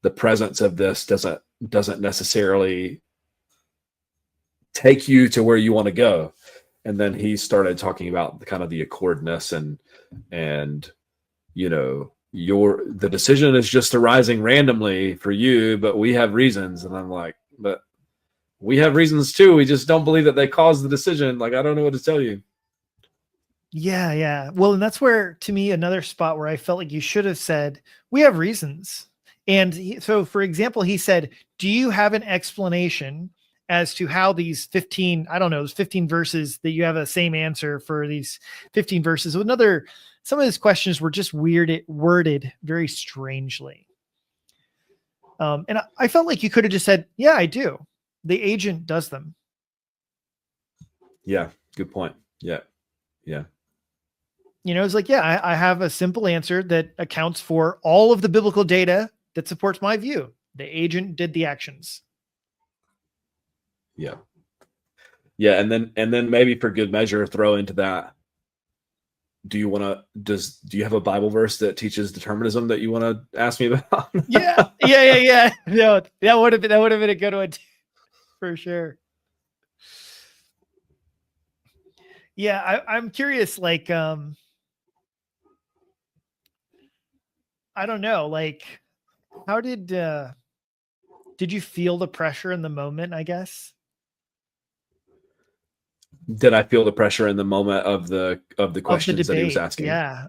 the presence of this doesn't necessarily take you to where you want to go. And then he started talking about the kind of the accordness and the decision is just arising randomly for you, but we have reasons. And I'm like, but we have reasons too. We just don't believe that they caused the decision. Like, I don't know what to tell you. Yeah. Well, and that's where, to me, another spot where I felt like you should have said, we have reasons. And so, for example, he said, do you have an explanation as to how these 15 verses that you have a same answer for these 15 verses? Some of his questions were just worded very strangely. And I felt like you could have just said, yeah, I do. The agent does them. Yeah. Good point. Yeah. It's like, yeah, I have a simple answer that accounts for all of the biblical data that supports my view. The agent did the actions. Yeah. And then maybe for good measure, throw into that. Do you have a Bible verse that teaches determinism that you want to ask me about? Yeah. No, that would have been a good one too, for sure. Yeah. I'm curious, I don't know, how did you feel the pressure in the moment, I guess? Did I feel the pressure in the moment of the questions that he was asking? Yeah.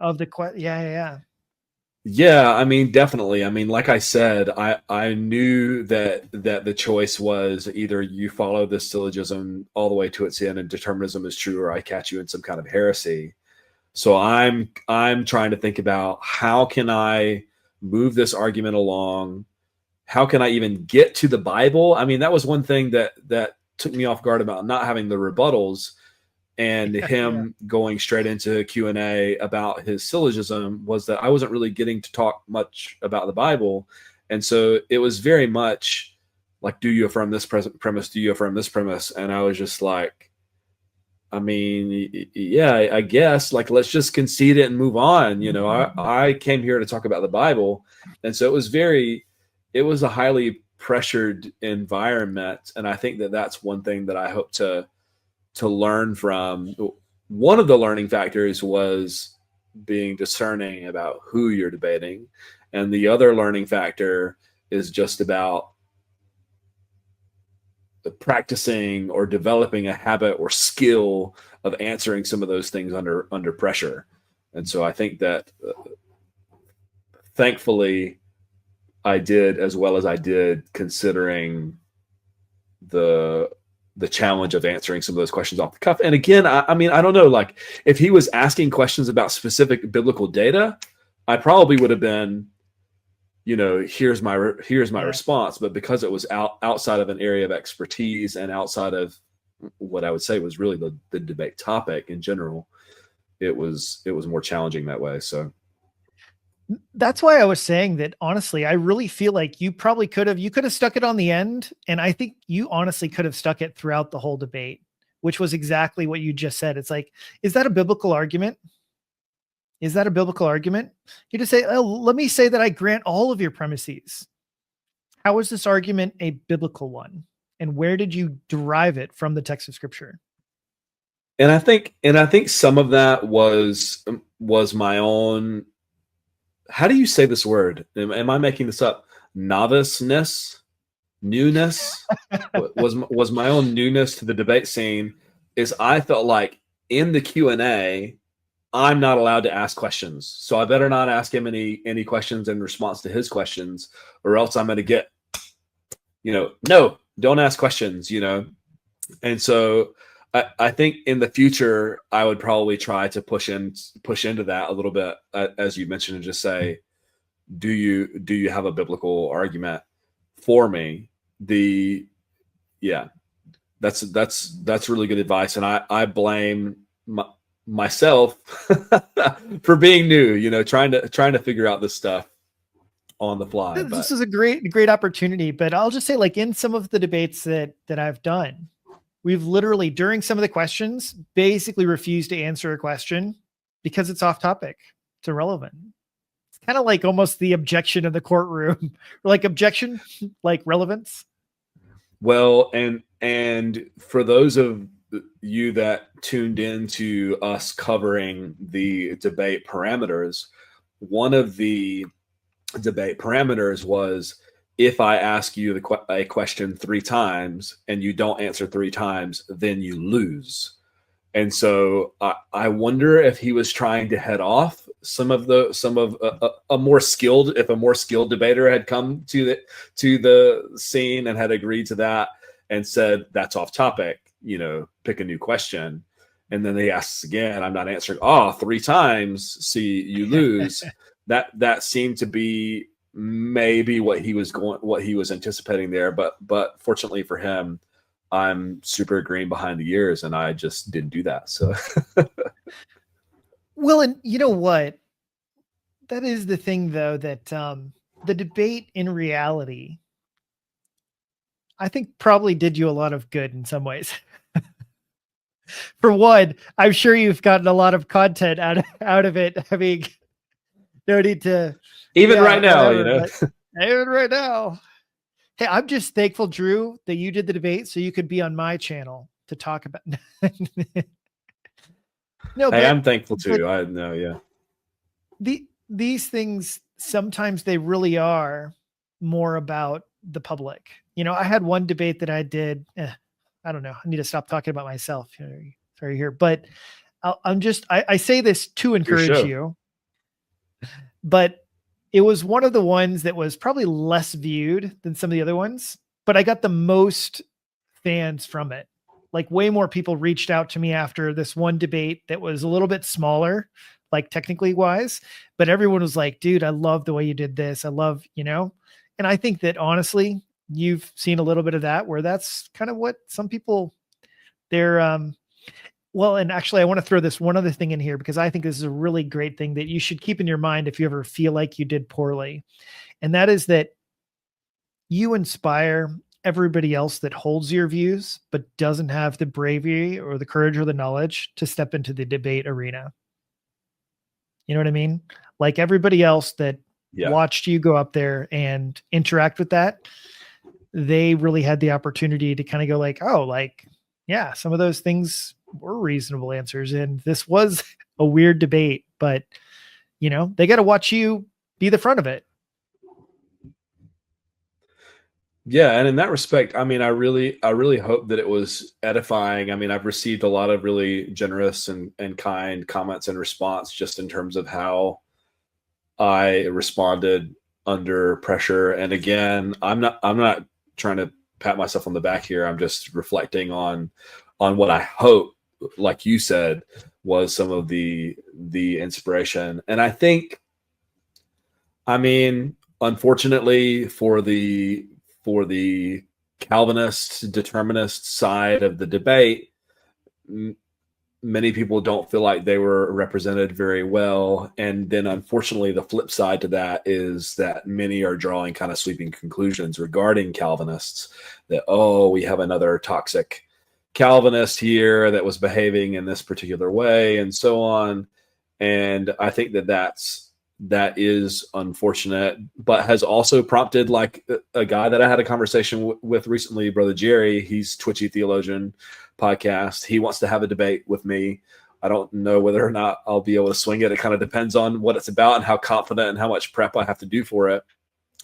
Yeah. I mean, definitely. I mean, like I said, I knew that the choice was either you follow this syllogism all the way to its end and determinism is true, or I catch you in some kind of heresy. So I'm trying to think about how can I move this argument along? How can I even get to the Bible? I mean, that was one thing that took me off guard about not having the rebuttals, and Yeah. him going straight into Q&A about his syllogism was that I wasn't really getting to talk much about the Bible. And so it was very much like, do you affirm this premise? Do you affirm this premise? And I was just like, I mean, yeah, I guess, like, let's just concede it and move on. You know, I came here to talk about the Bible. And so it was a highly pressured environment. And I think that that's one thing that I hope to learn from. One of the learning factors was being discerning about who you're debating. And the other learning factor is just about practicing or developing a habit or skill of answering some of those things under pressure. And so I think that thankfully I did as well as I did, considering the challenge of answering some of those questions off the cuff. And again, I mean, I don't know, like, if he was asking questions about specific biblical data, I probably would have been, you know, here's my response. But because it was outside of an area of expertise and outside of what I would say was really the debate topic in general, it was more challenging that way. So that's why I was saying that, honestly, I really feel like you probably could have stuck it on the end. And I think you honestly could have stuck it throughout the whole debate, which was exactly what you just said. It's like, is that a biblical argument? Is that a biblical argument? You just say, oh, let me say that I grant all of your premises. How is this argument a biblical one? And where did you derive it from the text of Scripture? And I think some of that was my own. How do you say this word? Am I making this up? Noviceness, newness was my own newness to the debate scene. Is I felt like in the Q&A, I'm not allowed to ask questions, so I better not ask him any questions in response to his questions, or else I'm going to get, you know, no, don't ask questions, you know. And so I think in the future, I would probably try to push into that a little bit, as you mentioned, and just say, do you have a biblical argument for me? That's really good advice. And I blame myself for being new, you know, trying to figure out this stuff on the fly. This is a great opportunity, but I'll just say, like, in some of the debates that I've done, we've literally, during some of the questions, basically refused to answer a question because it's off topic. It's irrelevant. It's kind of like almost the objection in the courtroom, like objection, like relevance. Well, and for those of you that tuned into us covering the debate parameters, one of the debate parameters was, if I ask you a question 3 times and you don't answer 3 times, then you lose. And so I wonder if he was trying to head off some of a more skilled debater had come to the scene and had agreed to that and said, that's off topic, you know, pick a new question. And then they asks again, I'm not answering. 3 times, see, you lose. That seemed to be maybe what he was anticipating there, but fortunately for him, I'm super green behind the ears, and I just didn't do that. So, well, and you know what? That is the thing, though, that the debate in reality, I think, probably did you a lot of good in some ways. For one, I'm sure you've gotten a lot of content out of it. I mean, no need to even right now, you know, even right now. Hey, I'm just thankful, Drew, that you did the debate so you could be on my channel to talk about. No, hey, I'm thankful too. I know, yeah. These things, sometimes they really are more about the public. You know, I had one debate that I did. I don't know. I need to stop talking about myself. Sorry here, but I say this to encourage you. But it was one of the ones that was probably less viewed than some of the other ones, but I got the most fans from it. Like, way more people reached out to me after this one debate that was a little bit smaller, like technically wise, but everyone was like, dude, I love the way you did this. I love, you know, and I think that honestly, you've seen a little bit of that, where that's kind of what some people, they're, Well, and actually, I want to throw this one other thing in here because I think this is a really great thing that you should keep in your mind if you ever feel like you did poorly. And that is that you inspire everybody else that holds your views, but doesn't have the bravery or the courage or the knowledge to step into the debate arena. You know what I mean? Like everybody else that watched you go up there and interact with that, they really had the opportunity to kind of go like, oh, like, yeah, some of those things were reasonable answers. And this was a weird debate, but you know, they got to watch you be the front of it. Yeah, and in that respect, I mean, I really hope that it was edifying. I mean, I've received a lot of really generous and kind comments in response, just in terms of how I responded under pressure. And again, I'm not trying to pat myself on the back here. I'm just reflecting on what I hope, like you said, was some of the inspiration. And I think, I mean, unfortunately for the Calvinist, determinist side of the debate, many people don't feel like they were represented very well. And then unfortunately, the flip side to that is that many are drawing kind of sweeping conclusions regarding Calvinists that, oh, we have another toxic Calvinist here that was behaving in this particular way and so on. And I think that is unfortunate, but has also prompted, like a guy that I had a conversation with recently, Brother Jerry, he's Twitchy Theologian podcast. He wants to have a debate with me. I don't know whether or not I'll be able to swing it. It kind of depends on what it's about and how confident and how much prep I have to do for it.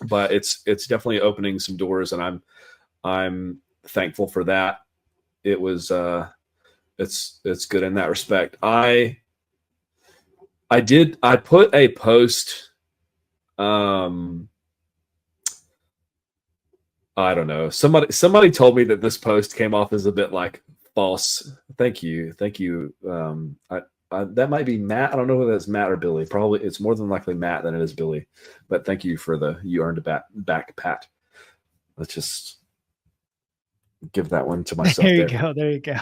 But it's definitely opening some doors, and I'm thankful for that. It was it's good in that respect. I put a post, I don't know. Somebody told me that this post came off as a bit like false. Thank you. That might be Matt. I don't know whether that's Matt or Billy. Probably it's more than likely Matt than it is Billy. But thank you for you earned a back pat. Let's just give that one to myself. There you go.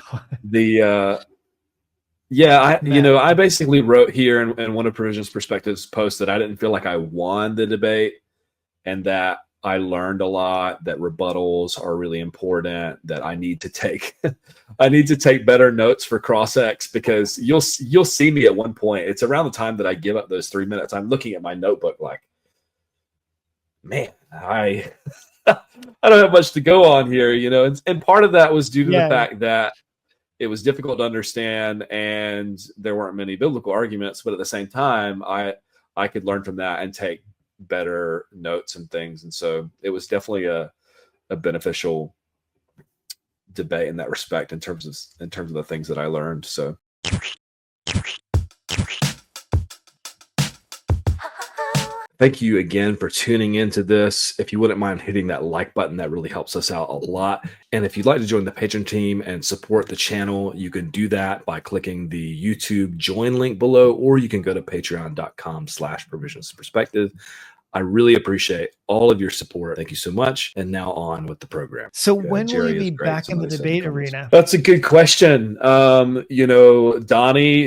I basically wrote here in one of Provision's Perspectives post that I didn't feel like I won the debate, and that I learned a lot, that rebuttals are really important, that I need to take better notes for cross-ex, because you'll see me at one point. It's around the time that I give up those 3 minutes. I'm looking at my notebook like, man, I don't have much to go on here, you know, and part of that was due to the fact that it was difficult to understand and there weren't many biblical arguments, but at the same time, I could learn from that and take better notes and things. And so it was definitely a beneficial debate in that respect, in terms of the things that I learned. So thank you again for tuning into this. If you wouldn't mind hitting that like button, that really helps us out a lot. And if you'd like to join the Patreon team and support the channel, you can do that by clicking the YouTube join link below, or you can go to patreon.com/provisions-perspective. I really appreciate all of your support. Thank you so much. And now on with the program. So when will you be back in the debate arena? That's a good question. Donnie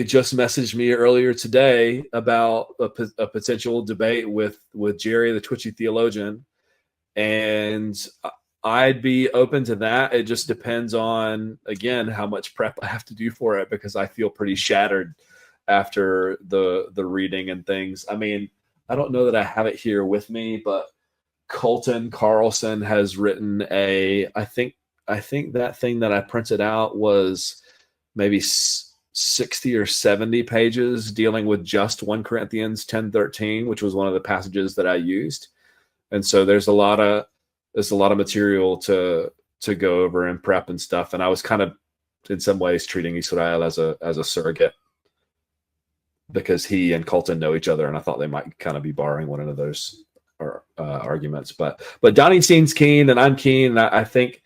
just messaged me earlier today about a potential debate with Jerry, the Twitchy Theologian. And I'd be open to that. It just depends on, again, how much prep I have to do for it, because I feel pretty shattered after the reading and things. I mean, I don't know that I have it here with me, but Colton Carlson has written I think that thing that I printed out was maybe 60 or 70 pages dealing with just 1 Corinthians 10:13, which was one of the passages that I used. And so there's a lot of material to go over and prep and stuff. And I was kind of, in some ways, treating Israel as a surrogate, because he and Colton know each other, and I thought they might kind of be borrowing one of those arguments. But Donnie seems keen, and I'm keen. And I think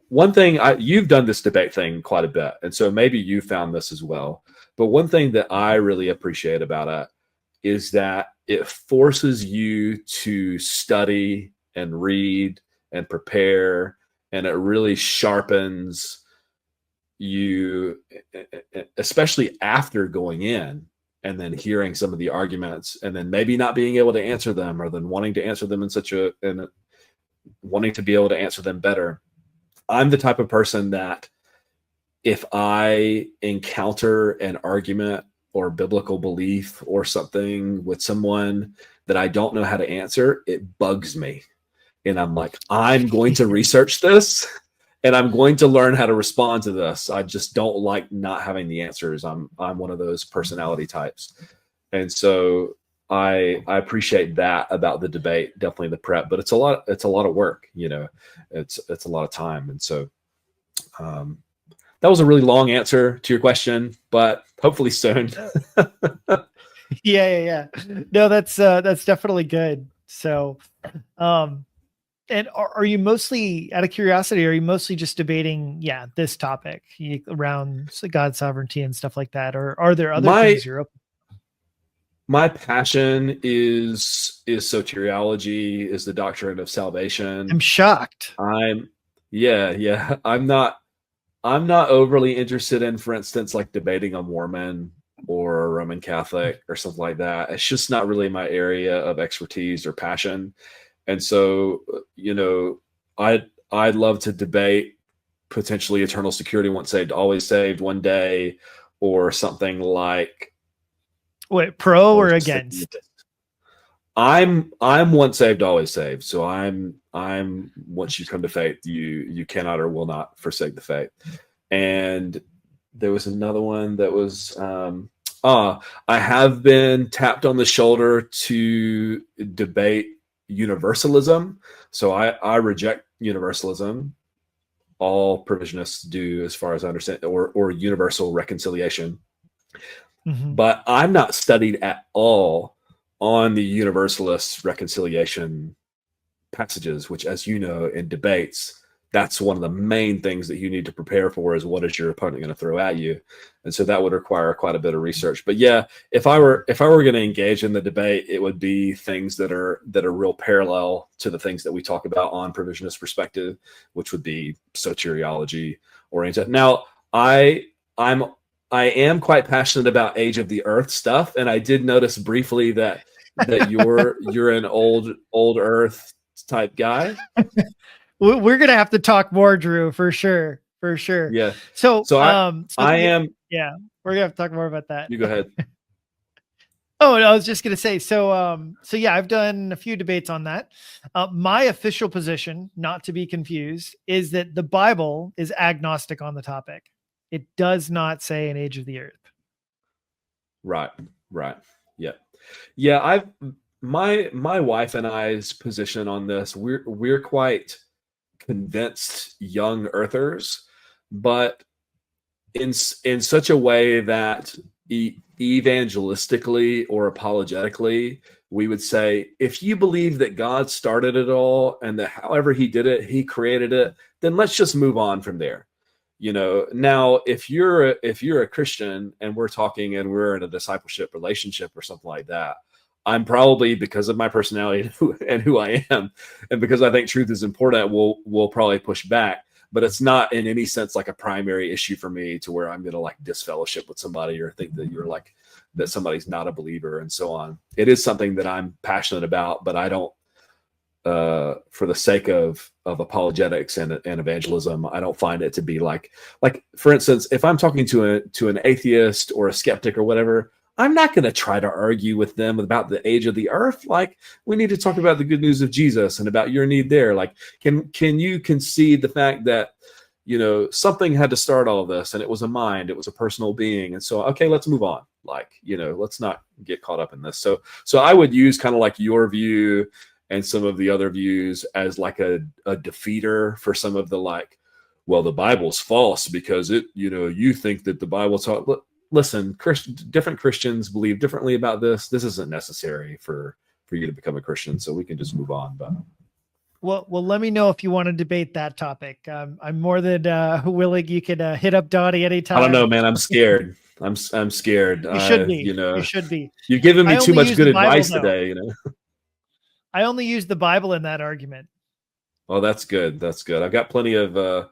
one thing, you've done this debate thing quite a bit, and so maybe you found this as well. But one thing that I really appreciate about it is that it forces you to study and read and prepare, and it really sharpens you, especially after going in and then hearing some of the arguments and then maybe not being able to answer them, or then wanting to answer them and wanting to be able to answer them better. I'm the type of person that if I encounter an argument or biblical belief or something with someone that I don't know how to answer, it bugs me. And I'm like, I'm going to research this and I'm going to learn how to respond to this. I just don't like not having the answers. I'm one of those personality types. And so I appreciate that about the debate, definitely the prep, but it's a lot of work, you know, it's a lot of time. And so that was a really long answer to your question, but hopefully soon. Yeah. No, that's definitely good. So, and are you mostly, out of curiosity, are you mostly just debating, this topic around God's sovereignty and stuff like that? Or are there other things you're open? My passion is soteriology, is the doctrine of salvation. I'm shocked. I'm not overly interested in, for instance, like debating a Mormon or a Roman Catholic or something like that. It's just not really my area of expertise or passion. And so, you know, I'd love to debate potentially eternal security, once saved, always saved one day, or something like. Wait, pro or against? I'm once saved, always saved. So I'm once you come to faith, you cannot or will not forsake the faith. And there was another one that was I have been tapped on the shoulder to debate universalism. So I reject universalism. All provisionists do, as far as I understand, or universal reconciliation. Mm-hmm. But I'm not studied at all on the universalist reconciliation passages, which, as you know, in debates, that's one of the main things that you need to prepare for, is what is your opponent going to throw at you. And so that would require quite a bit of research. But yeah, if I were going to engage in the debate, it would be things that are real parallel to the things that we talk about on provisionist perspective, which would be soteriology oriented. Now, I am quite passionate about age of the earth stuff, and I did notice briefly that you're an old earth type guy. We're gonna have to talk more, Drew, for sure. Yeah. So I am. Yeah, we're gonna have to talk more about that. You go ahead. Oh, no, I was just gonna say. So yeah, I've done a few debates on that. My official position, not to be confused, is that the Bible is agnostic on the topic. It does not say an age of the earth. Right. Yeah. My wife and I's position on this, we're quite convinced young earthers, but in such a way that evangelistically or apologetically, we would say, if you believe that God started it all and that however he did it, he created it, then let's just move on from there. You know, now if you're a Christian and we're talking and we're in a discipleship relationship or something like that, I'm probably, because of my personality and who I am, and because I think truth is important, we'll probably push back. But it's not in any sense like a primary issue for me to where I'm going to like disfellowship with somebody or think that you're like, that somebody's not a believer and so on. It is something that I'm passionate about, but I don't, for the sake of apologetics and evangelism, I don't find it to be like, for instance, if I'm talking to an atheist or a skeptic or whatever, I'm not going to try to argue with them about the age of the earth. Like, we need to talk about the good news of Jesus and about your need there. Like, can you concede the fact that, you know, something had to start all of this, and it was a mind, it was a personal being. And so, okay, let's move on. Like, you know, let's not get caught up in this. So I would use kind of like your view and some of the other views as like a defeater for some of the like, well, the Bible's false because it, you know, you think that the Bible taught. Listen, different Christians believe differently about this. This isn't necessary for you to become a Christian, so we can just move on. But well, let me know if you want to debate that topic. I'm more than willing. You can hit up Donnie anytime. I don't know, man. I'm scared. I'm scared. You should be. You know, you should be. You've given me too much good advice today. You know, I only use the Bible in that argument. Well, that's good. That's good. I've got plenty of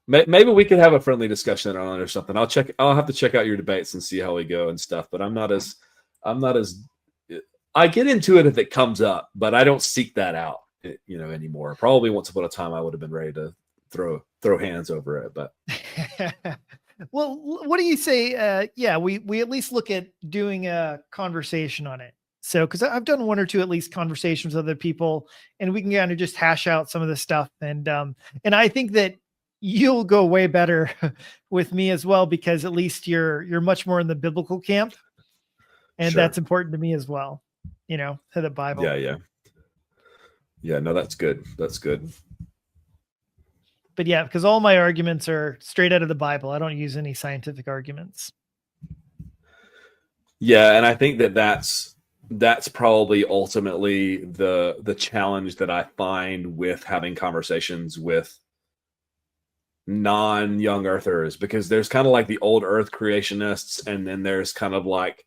Maybe we could have a friendly discussion on it or something. I'll have to check out your debates and see how we go and stuff. But I'm not as I get into it if it comes up, but I don't seek that out, anymore. Probably once upon a time I would have been ready to throw hands over it, but. Well, what do you say? Yeah, we at least look at doing a conversation on it. So, because I've done one or two at least conversations with other people, and we can kind of just hash out some of the stuff. And I think that you'll go way better with me as well, because at least you're much more in the biblical camp, and Sure. that's important to me as well. To the Bible. Yeah. No, that's good. That's good. But yeah, because all my arguments are straight out of the Bible. I don't use any scientific arguments. Yeah, and I think that's probably ultimately the challenge that I find with having conversations with non-young earthers, because there's kind of like the old earth creationists, and then there's kind of like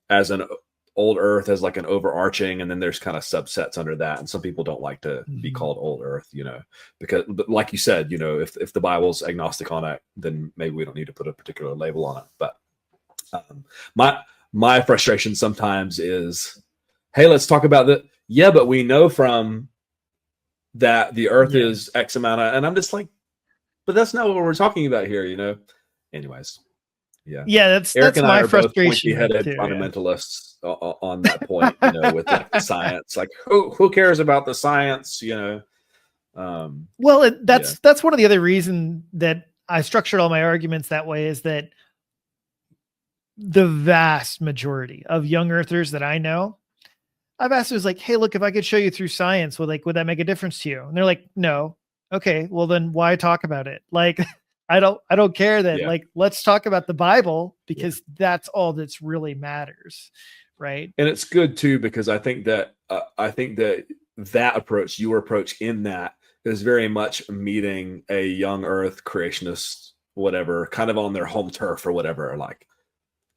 as an old earth as like an overarching, and then there's kind of subsets under that, and some people don't like to be called old earth, but like you said, if the Bible's agnostic on it, then maybe we don't need to put a particular label on it. But my frustration sometimes is, hey, let's talk about that. Yeah, but we know from that the earth is X amount of, and I'm just like, but that's not what we're talking about here, anyways. Yeah, that's my frustration. Pointy-headed fundamentalists on that point, with like the science. Like, who cares about the science? Well, that's one of the other reasons that I structured all my arguments that way, is that the vast majority of young earthers that I know, I've asked them, like, hey, look, if I could show you through science, would that make a difference to you? And they're like, no. Okay, well then why talk about it? Like, I don't care that. Like, let's talk about the Bible, because that's all that's really matters. Right. And it's good too, because I think that that approach, your approach in that, is very much meeting a young earth creationist, whatever, kind of on their home turf or whatever. Like,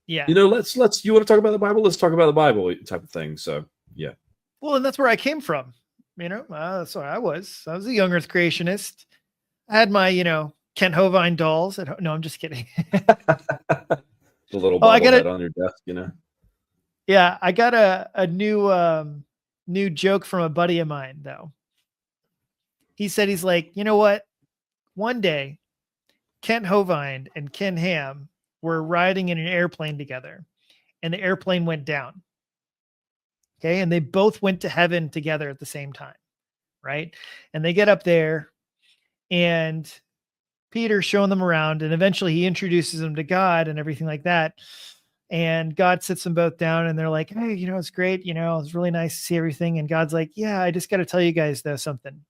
you want to talk about the Bible? Let's talk about the Bible type of thing. So, yeah. Well, and that's where I came from, so I was a young earth creationist. I had my, Kent Hovind dolls at home. No, I'm just kidding. The little bobblehead on your desk, Yeah, I got a new joke from a buddy of mine, though. He said, he's like, you know what? One day, Kent Hovind and Ken Ham were riding in an airplane together, and the airplane went down. Okay, and they both went to heaven together at the same time, right? And they get up there, and Peter's showing them around, and eventually he introduces them to God and everything like that. And God sits them both down, and they're like, hey, it's great. It's really nice to see everything. And God's like, yeah, I just got to tell you guys though something.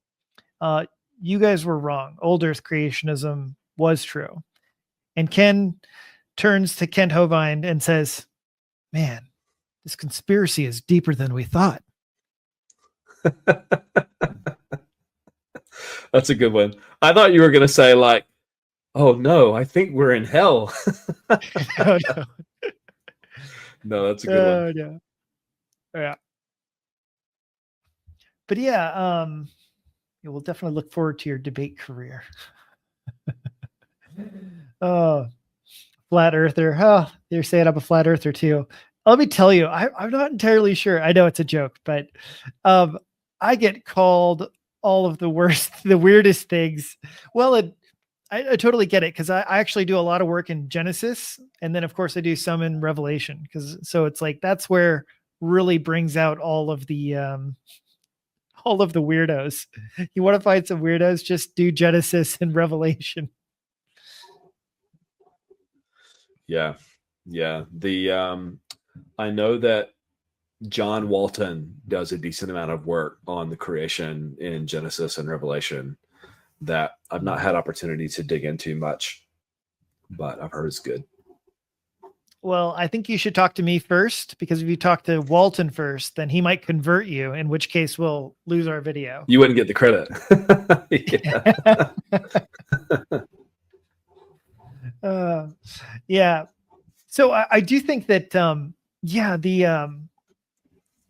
You guys were wrong. Old earth creationism was true. And Ken turns to Kent Hovind and says, man, this conspiracy is deeper than we thought. That's a good one. I thought you were going to say like, oh no, I think we're in hell. No. No, that's a good one. Yeah. But yeah, we'll definitely look forward to your debate career. Oh, flat earther. Oh, you're saying I'm a flat earther too. Let me tell you, I'm not entirely sure. I know it's a joke, but I get called all of the weirdest things. Well, I totally get it, because I actually do a lot of work in Genesis, and then of course I do some in Revelation, so it's like that's where really brings out all of the weirdos. You want to find some weirdos? Just do Genesis and Revelation. Yeah. I know that John Walton does a decent amount of work on the creation in Genesis and Revelation that I've not had opportunity to dig into much, but I've heard it's good. Well, I think you should talk to me first, because if you talk to Walton first, then he might convert you, in which case we'll lose our video. You wouldn't get the credit. Yeah. So I do think that,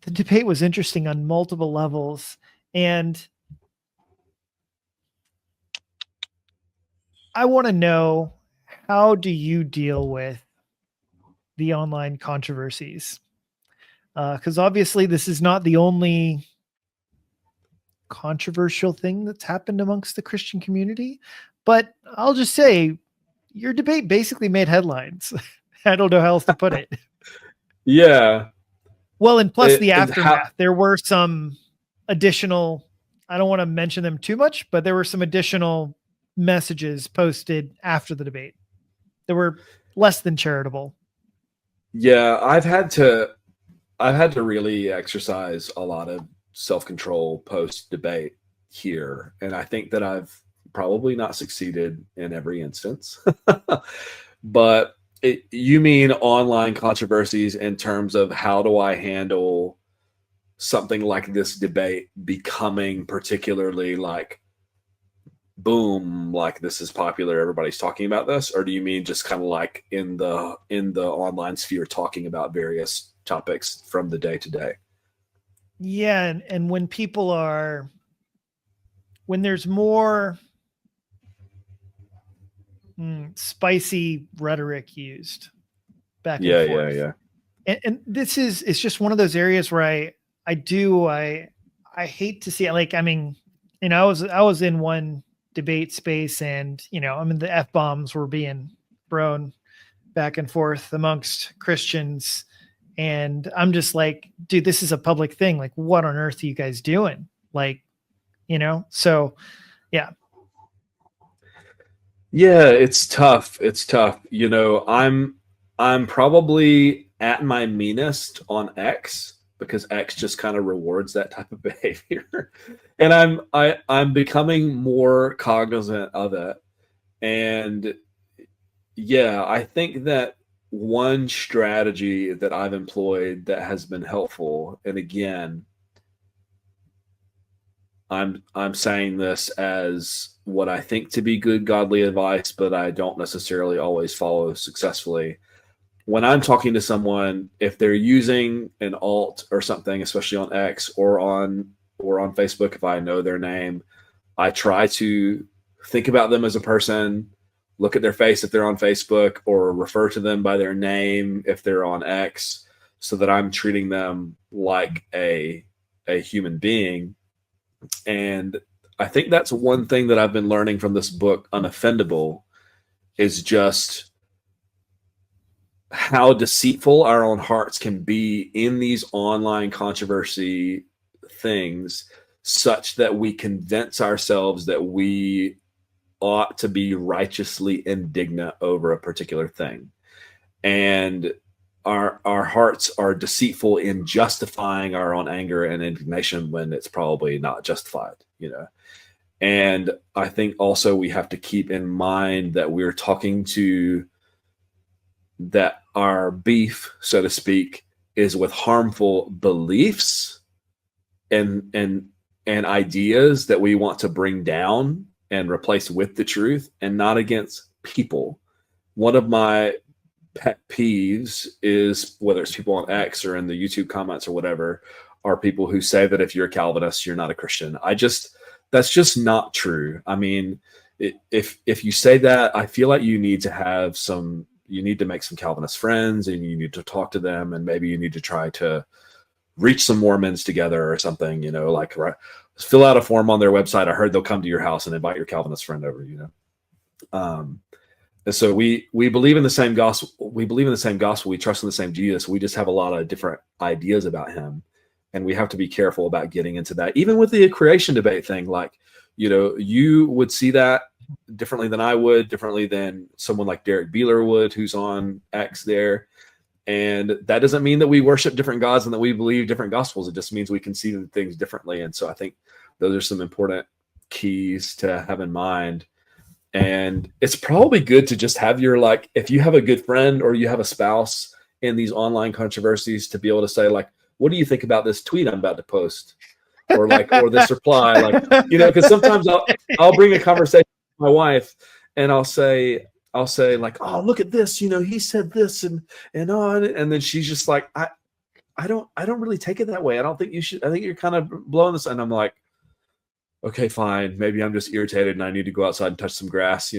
the debate was interesting on multiple levels, and I want to know, how do you deal with the online controversies? Because obviously this is not the only controversial thing that's happened amongst the Christian community, but I'll just say your debate basically made headlines. I don't know how else to put it. Yeah. Well, and plus the And aftermath, there were some additional, I don't want to mention them too much, but there were some additional messages posted after the debate that were less than charitable. yeah, I've had to really exercise a lot of self-control post debate here, and I think that I've probably not succeeded in every instance. But you mean online controversies in terms of how do I handle something like this debate becoming particularly like boom, like this is popular, everybody's talking about this? Or do you mean just kind of like in the online sphere talking about various topics from the day to day? Yeah, and when people are, when there's more spicy rhetoric used back and Yeah, forth. yeah. And this is, it's just one of those areas where I hate to see it. Like, I mean, you know, I was in one debate space, and you know, I mean, the F bombs were being thrown back and forth amongst Christians, and I'm just like, dude, this is a public thing. Like, what on earth are you guys doing? Like, you know, so yeah. Yeah, it's tough. It's tough. You know, I'm probably at my meanest on X because X just kind of rewards that type of behavior. And I'm becoming more cognizant of it. And yeah, I think that one strategy that I've employed that has been helpful, and again, I'm saying this as what I think to be good godly advice, but I don't necessarily always follow successfully. When I'm talking to someone, if they're using an alt or something, especially on X or on Facebook, if I know their name, I try to think about them as a person, look at their face if they're on Facebook, or refer to them by their name if they're on X, so that I'm treating them like a human being. And I think that's one thing that I've been learning from this book, Unoffendable, is just how deceitful our own hearts can be in these online controversy things, such that we convince ourselves that we ought to be righteously indignant over a particular thing. And our hearts are deceitful in justifying our own anger and indignation when it's probably not justified, you know. And I think also we have to keep in mind that we're talking to, that our beef, so to speak, is with harmful beliefs and ideas that we want to bring down and replace with the truth, and not against people. One of my pet peeves is, whether it's people on X or in the YouTube comments or whatever, are people who say that if you're a Calvinist, you're not a Christian. That's just not true. I mean, if you say that, I feel like you need to make some Calvinist friends, and you need to talk to them, and maybe you need to try to reach some Mormons together or something, you know, like fill out a form on their website. I heard they'll come to your house and invite your Calvinist friend over, you know. And so we believe in the same gospel. We believe in the same gospel. We trust in the same Jesus. We just have a lot of different ideas about him. And we have to be careful about getting into that. Even with the creation debate thing, like, you know, you would see that differently than I would, differently than someone like Derek Beeler would, who's on X there. And that doesn't mean that we worship different gods and that we believe different gospels. It just means we conceive things differently. And so I think those are some important keys to have in mind. And it's probably good to just have your, like, if you have a good friend or you have a spouse in these online controversies, to be able to say, like, what do you think about this tweet I'm about to post? Or like, or this reply, like, you know, because sometimes I'll bring a conversation with my wife and I'll say like, oh, look at this, you know, he said this and on, and then she's just like, I don't really take it that way. I don't think you should. I think you're kind of blowing this. And I'm like, okay, fine, maybe I'm just irritated and I need to go outside and touch some grass,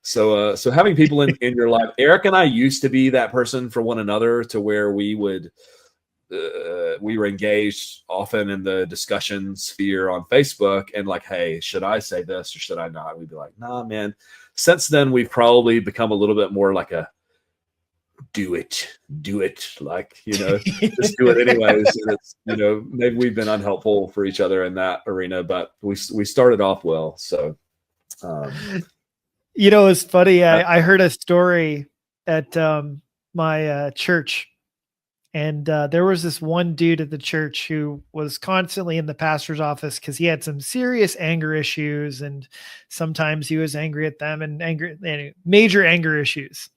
So having people in your life, Eric and I used to be that person for one another, to where we were engaged often in the discussion sphere on Facebook, and like, hey, should I say this or should I not? We'd be like, nah, man. Since then, we've probably become a little bit more like a do it, like, just do it anyways. And it's, maybe we've been unhelpful for each other in that arena, but we started off well. So, it's funny. I heard a story at my church, and there was this one dude at the church who was constantly in the pastor's office because he had some serious anger issues, and sometimes he was angry at them and major anger issues.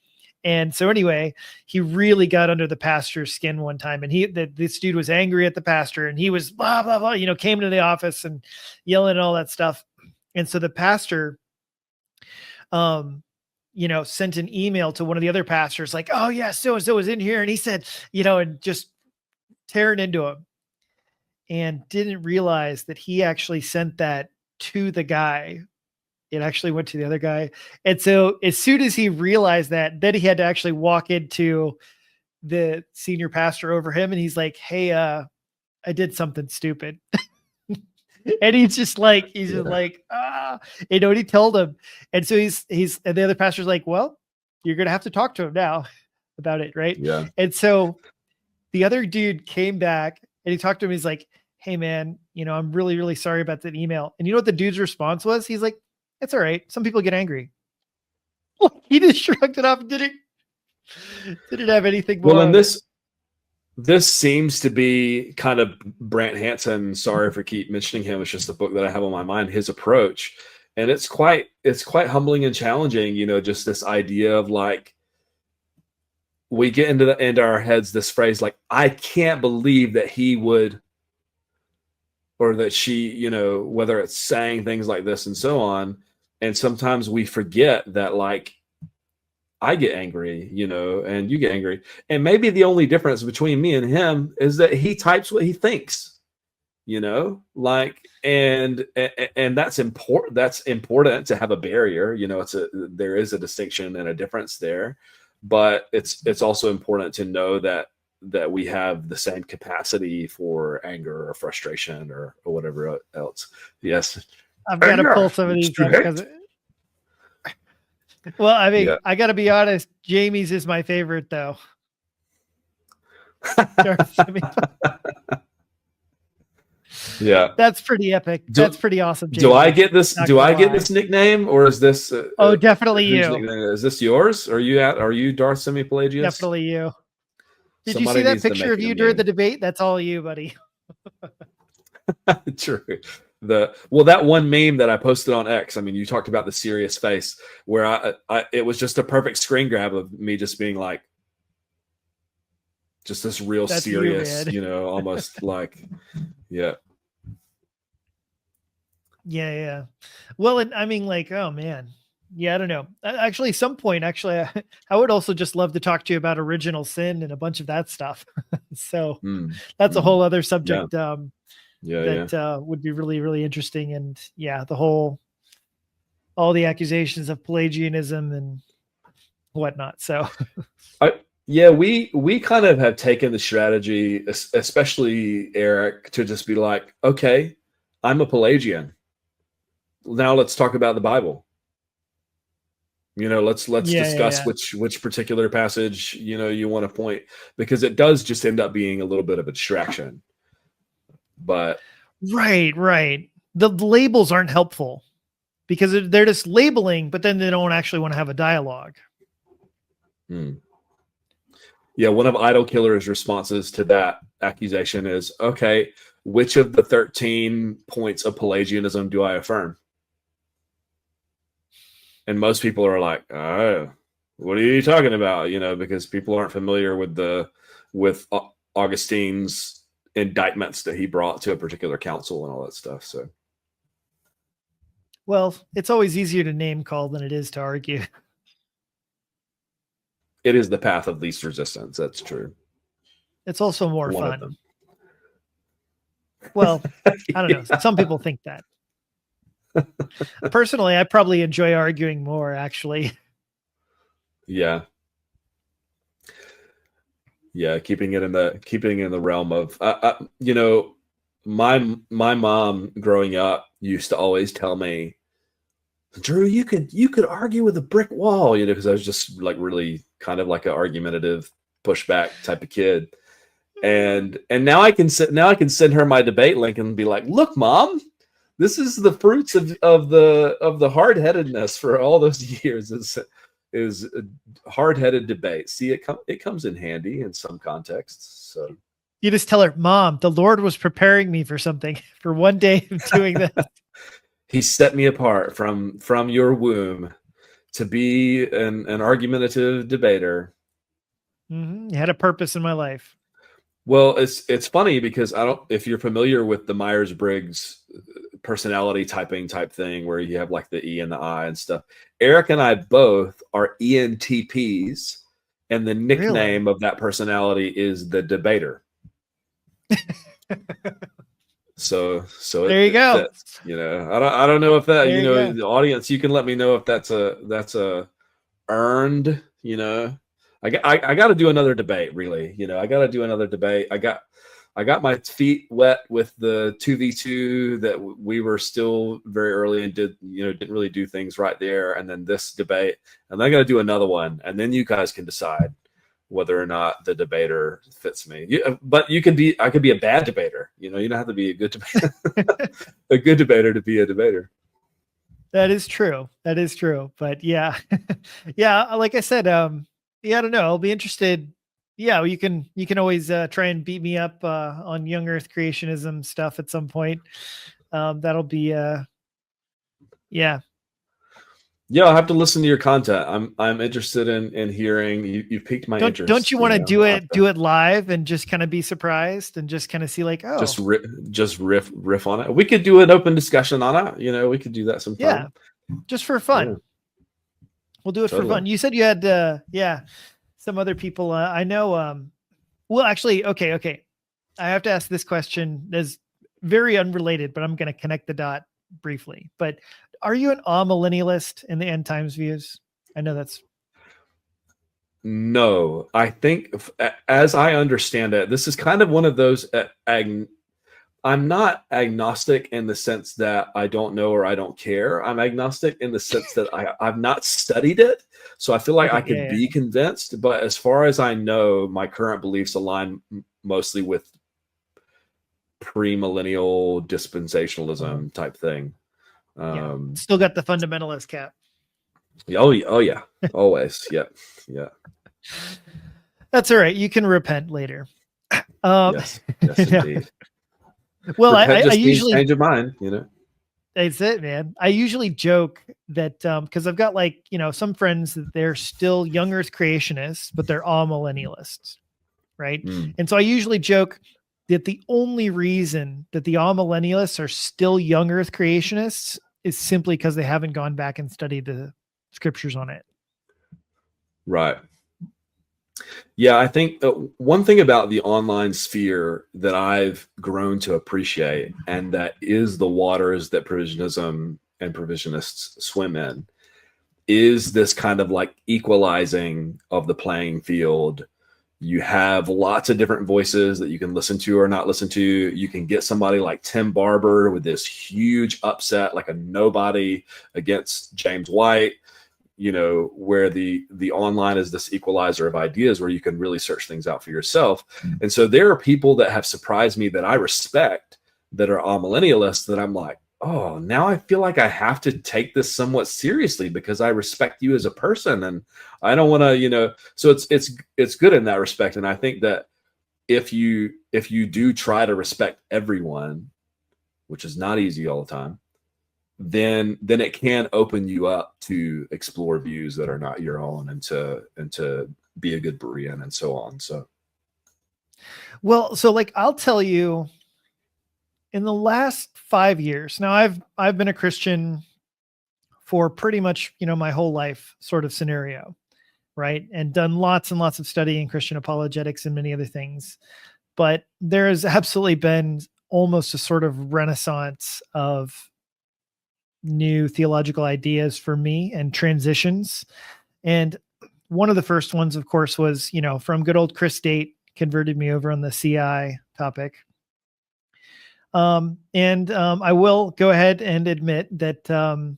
And so anyway, he really got under the pastor's skin one time, and this dude was angry at the pastor, and he was blah, blah, blah, came into the office and yelling and all that stuff. And so the pastor, sent an email to one of the other pastors like, oh yeah, so-and-so was in here. And he said, and just tearing into him, and didn't realize that he actually sent that to the guy. It actually went to the other guy. And so as soon as he realized that, then he had to actually walk into the senior pastor over him. And he's like, hey, I did something stupid. And he's just like, and he told him. And so he's, and the other pastor's like, well, you're going to have to talk to him now about it. Right. Yeah. And so the other dude came back and he talked to him. He's like, hey man, I'm really, really sorry about that email. And you know what the dude's response was? He's like, it's all right. Some people get angry. He just shrugged it off and didn't have anything more. Well, and this seems to be kind of Brant Hansen. Sorry for keep mentioning him. It's just a book that I have on my mind, his approach. And it's quite humbling and challenging, just this idea of like, we get into our heads this phrase, like, I can't believe that he would, or that she, whether it's saying things like this and so on. And sometimes we forget that, like, I get angry, and you get angry. And maybe the only difference between me and him is that he types what he thinks, like, and that's important. That's important to have a barrier, there is a distinction and a difference there, but it's also important to know that we have the same capacity for anger or frustration or whatever else. Yes. I've got to pull some of these up because well, I mean, I got to be honest, Jamie's is my favorite though. Yeah. That's pretty epic. That's pretty awesome. Jamie. Do I get this nickname, or is this definitely you. Is this yours? Are you Darth Semi-Pelagius? Definitely you. Did you see that picture of you during the debate? That's all you, buddy. True. That one meme that I posted on X, I mean, you talked about the serious face, where it was just a perfect screen grab of me just being like, just this real That's serious, almost like, yeah. Yeah. Well, and I mean, like, oh man. Yeah, I don't know. Actually, some point, I would also just love to talk to you about original sin and a bunch of that stuff. So that's a whole other subject. That would be really, really interesting. And yeah, all the accusations of Pelagianism and whatnot. So we kind of have taken the strategy, especially Eric, to just be like, okay, I'm a Pelagian. Now let's talk about the Bible. Let's discuss which particular passage, you want to point, because it does just end up being a little bit of a distraction. But right. The labels aren't helpful because they're just labeling, but then they don't actually want to have a dialogue. Yeah. One of Idol Killer's responses to that accusation is, okay, which of the 13 points of Pelagianism do I affirm? And most people are like, oh, what are you talking about? Because people aren't familiar with Augustine's indictments that he brought to a particular council and all that stuff. So, well, it's always easier to name call than it is to argue. It is the path of least resistance. That's true. It's also more fun. Well, I don't know. Some people think that. Personally, I probably enjoy arguing more, actually. Yeah. Yeah, keeping it in the realm of my mom growing up used to always tell me, Drew, you could argue with a brick wall, because I was just like really kind of like an argumentative pushback type of kid. And now I can send her my debate link and be like, look, Mom, this is the fruits of the hard-headedness for all those years is a hard-headed debate. See, it comes in handy in some contexts. So you just tell her, Mom, the Lord was preparing me for something, for one day of doing this. He set me apart from your womb to be an argumentative debater. Mm-hmm. You had a purpose in my life. Well, it's funny because if you're familiar with the Myers-Briggs personality typing type thing where you have like the E and the I and stuff. Eric and I both are ENTPs, and the nickname of that personality is the debater. So there you go. Fits, I don't know if that, the audience, you can let me know if that's a earned, I got to do another debate, really. I got to do another debate. I got my feet wet with the 2v2 that we were still very early and didn't really do things right there. And then this debate, and then I got to do another one. And then you guys can decide whether or not the debater fits me. But I could be a bad debater. You don't have to be a good debater, a good debater to be a debater. That is true. But yeah, yeah. Like I said, I don't know. I'll be interested. Yeah, you can always try and beat me up on young Earth creationism stuff at some point. That'll be yeah. Yeah, I'll have to listen to your content. I'm interested in hearing. You piqued my interest. Don't you want to do it live and just kind of be surprised and just kind of see like, oh, just riff on it. We could do an open discussion on it. We could do that sometime. Yeah, just for fun. Yeah. We'll do it for fun. You said you had some other people. I know. Well, actually, okay. I have to ask this question. That's very unrelated, but I'm going to connect the dot briefly. But are you an amillennialist in the end times views? I know that's. No, I think as I understand it, this is kind of one of those. I'm not agnostic in the sense that I don't know or I don't care. I'm agnostic in the sense that I've not studied it. So I feel like I could be convinced. But as far as I know, my current beliefs align mostly with premillennial dispensationalism type thing. Still got the fundamentalist cap. Oh yeah. Always. Yeah. That's all right. You can repent later. Yes, indeed. Well, I usually change your mind, That's it, man. I usually joke that because I've got some friends that they're still young Earth creationists, but they're all millennialists, right? And so I usually joke that the only reason that the all millennialists are still young Earth creationists is simply because they haven't gone back and studied the scriptures on it. Right. Yeah, I think one thing about the online sphere that I've grown to appreciate, and that is the waters that provisionism and provisionists swim in, is this kind of like equalizing of the playing field. You have lots of different voices that you can listen to or not listen to. You can get somebody like Tim Barber with this huge upset, like a nobody against James White, where the online is this equalizer of ideas where you can really search things out for yourself. And so there are people that have surprised me that I respect that are amillennialists that I'm like, oh, now I feel like I have to take this somewhat seriously because I respect you as a person. And I don't want to, so it's good in that respect. And I think that if you do try to respect everyone, which is not easy all the time, then it can open you up to explore views that are not your own and to be a good Berean and so on. So, well, so like, I'll tell you, in the last 5 years, now I've been a Christian for pretty much, my whole life sort of scenario, right? And done lots and lots of study in Christian apologetics and many other things. But there has absolutely been almost a sort of renaissance of new theological ideas for me and transitions. And one of the first ones, of course, was, from good old Chris Date, converted me over on the CI topic. I will go ahead and admit that,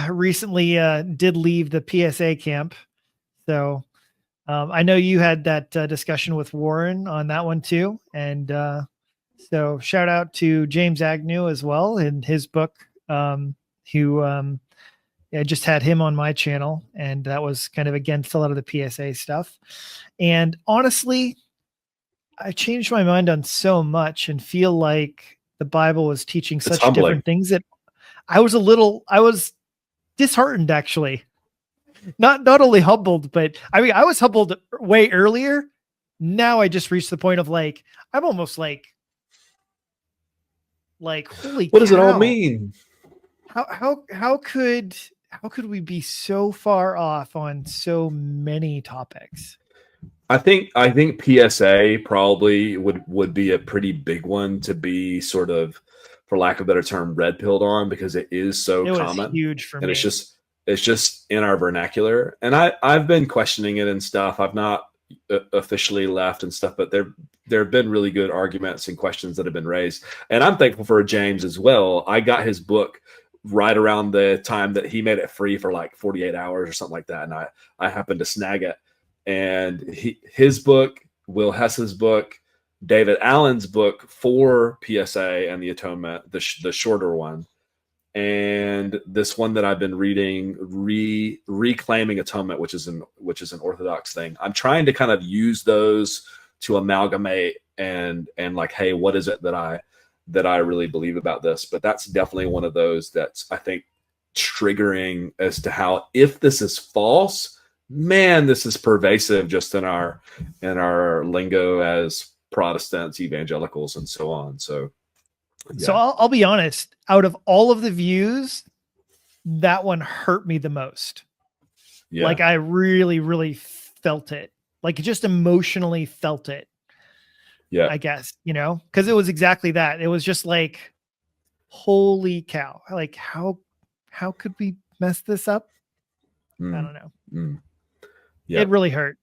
recently did leave the PSA camp. So I know you had that discussion with Warren on that one too. And so shout out to James Agnew as well in his book, who I just had him on my channel, and that was kind of against a lot of the PSA stuff. And honestly, I changed my mind on so much and feel like the Bible was teaching such different things that I was disheartened, actually. Not only humbled, but I was humbled way earlier. Now I just reached the point of like, I'm almost like holy what does it all mean? How could we be so far off on so many topics? I think PSA probably would be a pretty big one to be sort of, for lack of a better term, red pilled on, because it is so common. Was huge for and me. It's just in our vernacular. And I've been questioning it and stuff. I've not officially left and stuff, but there have been really good arguments and questions that have been raised. And I'm thankful for James as well. I got his book right around the time that he made it free for like 48 hours or something like that. And I happened to snag it. And his book, Will Hess's book, David Allen's book for PSA and the Atonement, the shorter one, and this one that I've been reading, Reclaiming Atonement, which is an Orthodox thing. I'm trying to kind of use those to amalgamate and like, hey, what is it that I really believe about this? But that's definitely one of those that's, I think, triggering as to how, if this is false, man, this is pervasive just in our lingo as Protestants, evangelicals, and so on. So I'll be honest, out of all of the views, that one hurt me the most. Yeah. Like I really, really felt it, like just emotionally felt it. Yeah. I guess, because it was exactly that. It was just like, holy cow. Like how could we mess this up? I don't know. Yeah. It really hurt.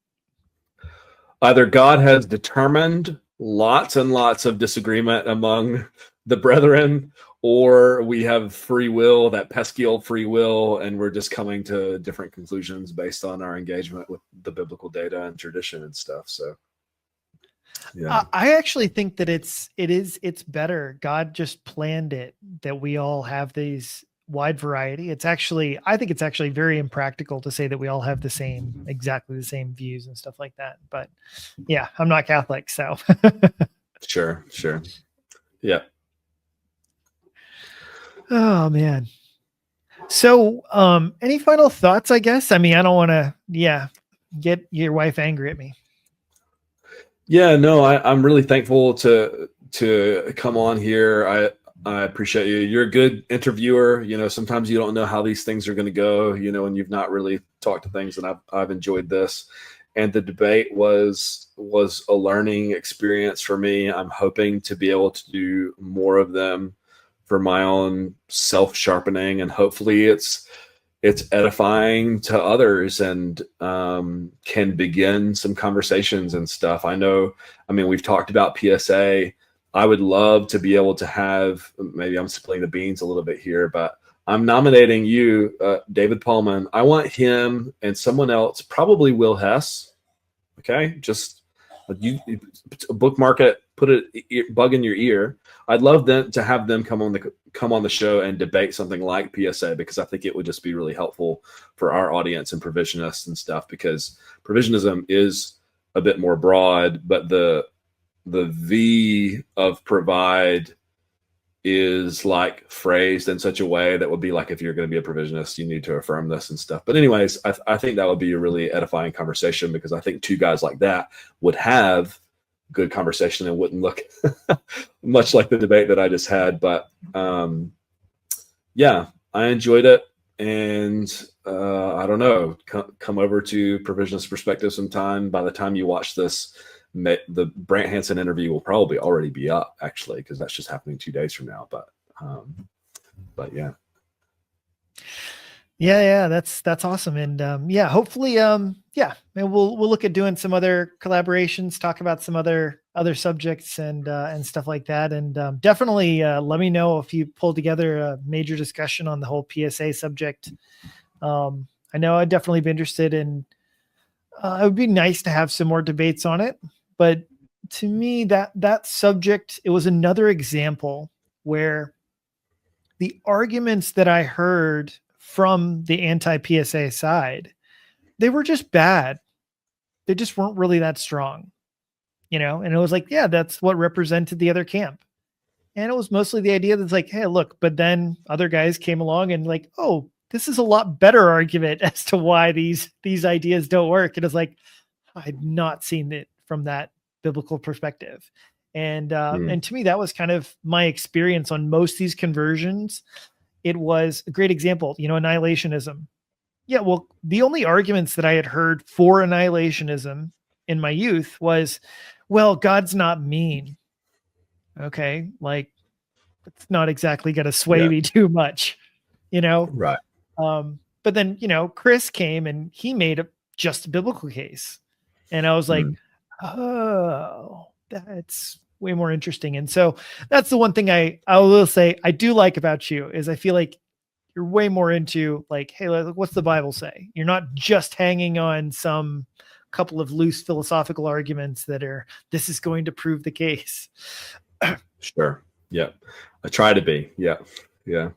Either God has determined lots and lots of disagreement among the brethren, or we have free will, that pesky old free will, and we're just coming to different conclusions based on our engagement with the biblical data and tradition and stuff. So yeah. I actually think that it's better. God just planned it that we all have these wide variety. I think it's actually very impractical to say that we all have exactly the same views and stuff like that. But yeah, I'm not Catholic, so. Sure. Yeah. Oh man. So, any final thoughts, I guess? I mean, I don't want to, get your wife angry at me. Yeah, no, I'm really thankful to come on here. I appreciate you. You're a good interviewer. Sometimes you don't know how these things are going to go, and you've not really talked to things, and I've enjoyed this. And the debate was a learning experience for me. I'm hoping to be able to do more of them for my own self-sharpening, and hopefully it's edifying to others and can begin some conversations and stuff. We've talked about PSA. I would love to be able to have, maybe I'm splitting the beans a little bit here, but I'm nominating you, David Pullman. I want him and someone else, probably Will Hess. Okay, just you bookmark it, put it, bug in your ear. I'd love them to have them come on the show and debate something like PSA, because I think it would just be really helpful for our audience and provisionists and stuff, because provisionism is a bit more broad, but the V of provide is like phrased in such a way that would be like, if you're going to be a provisionist, you need to affirm this and stuff. But anyways, I think that would be a really edifying conversation, because I think two guys like that would have good conversation and wouldn't look much like the debate that I just had. But yeah, I enjoyed it. And I don't know, come over to Provisionist Perspective sometime. By the time you watch this, the Brant Hansen interview will probably already be up, actually, because that's just happening 2 days from now. But But yeah. Yeah, that's awesome. And yeah, hopefully and we'll look at doing some other collaborations, talk about some other subjects and stuff like that. And definitely let me know if you pull together a major discussion on the whole PSA subject. I know I'd definitely be interested in it would be nice to have some more debates on it, but to me that subject, it was another example where the arguments that I heard from the anti-PSA side, they were just bad. They just weren't really that strong, and it was like, yeah, that's what represented the other camp. And it was mostly the idea that's like, hey, look, but then other guys came along and like, oh, this is a lot better argument as to why these ideas don't work. And it's like, I'd not seen it from that biblical perspective. And to me, that was kind of my experience on most of these conversions. It was a great example, annihilationism. Yeah, well, the only arguments that I had heard for annihilationism in my youth was, well, God's not mean. Okay, like it's not exactly going to sway me too much, Right. But then, Chris came and he made a just biblical case. And I was like, oh, that's way more interesting. And so that's the one thing I will say I do like about you is I feel like you're way more into like, hey, what's the Bible say? You're not just hanging on some couple of loose philosophical arguments that are, this is going to prove the case. Sure. Yeah. I try to be. Yeah. Yeah.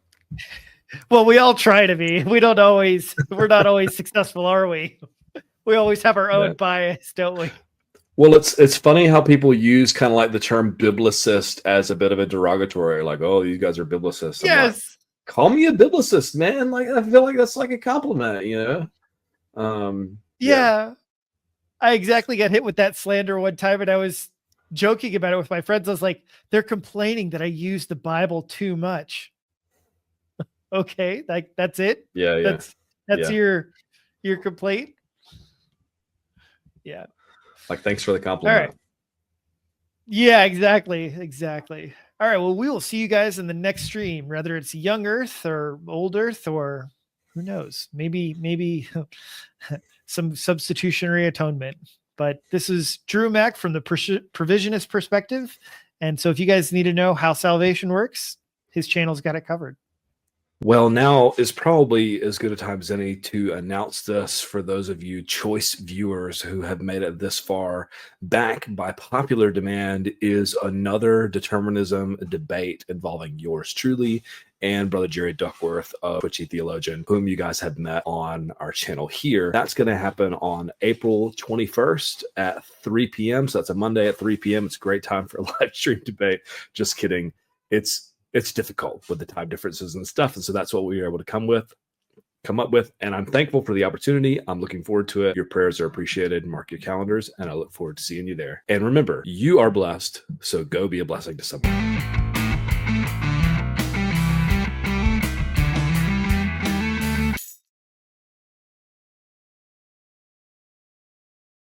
Well, we all try to be. We're not always successful, are we? We always have our own bias, don't we? Well, it's funny how people use kind of like the term biblicist as a bit of a derogatory, like, oh, you guys are biblicists. Yes. Like, call me a biblicist, man. Like, I feel like that's like a compliment, Yeah. I exactly got hit with that slander one time, and I was joking about it with my friends. I was like, they're complaining that I use the Bible too much. Okay, like that's it. Yeah. That's your complaint. Yeah. Like, thanks for the compliment. All right. Yeah, exactly. All right. Well, we will see you guys in the next stream, whether it's young Earth or old Earth, or who knows, maybe some substitutionary atonement. But this is Drew Mack from the provisionist perspective. And so if you guys need to know how salvation works, his channel's got it covered. Well, now is probably as good a time as any to announce this for those of you choice viewers who have made it this far. Back by popular demand is another determinism debate involving yours truly and Brother Jerry Duckworth of Twitchy Theologian, whom you guys have met on our channel here. That's going to happen on April 21st at 3 p.m. So that's a Monday at 3 p.m. It's a great time for a live stream debate. Just kidding. It's difficult with the time differences and stuff. And so that's what we were able to come up with. And I'm thankful for the opportunity. I'm looking forward to it. Your prayers are appreciated. Mark your calendars. And I look forward to seeing you there. And remember, you are blessed. So go be a blessing to someone.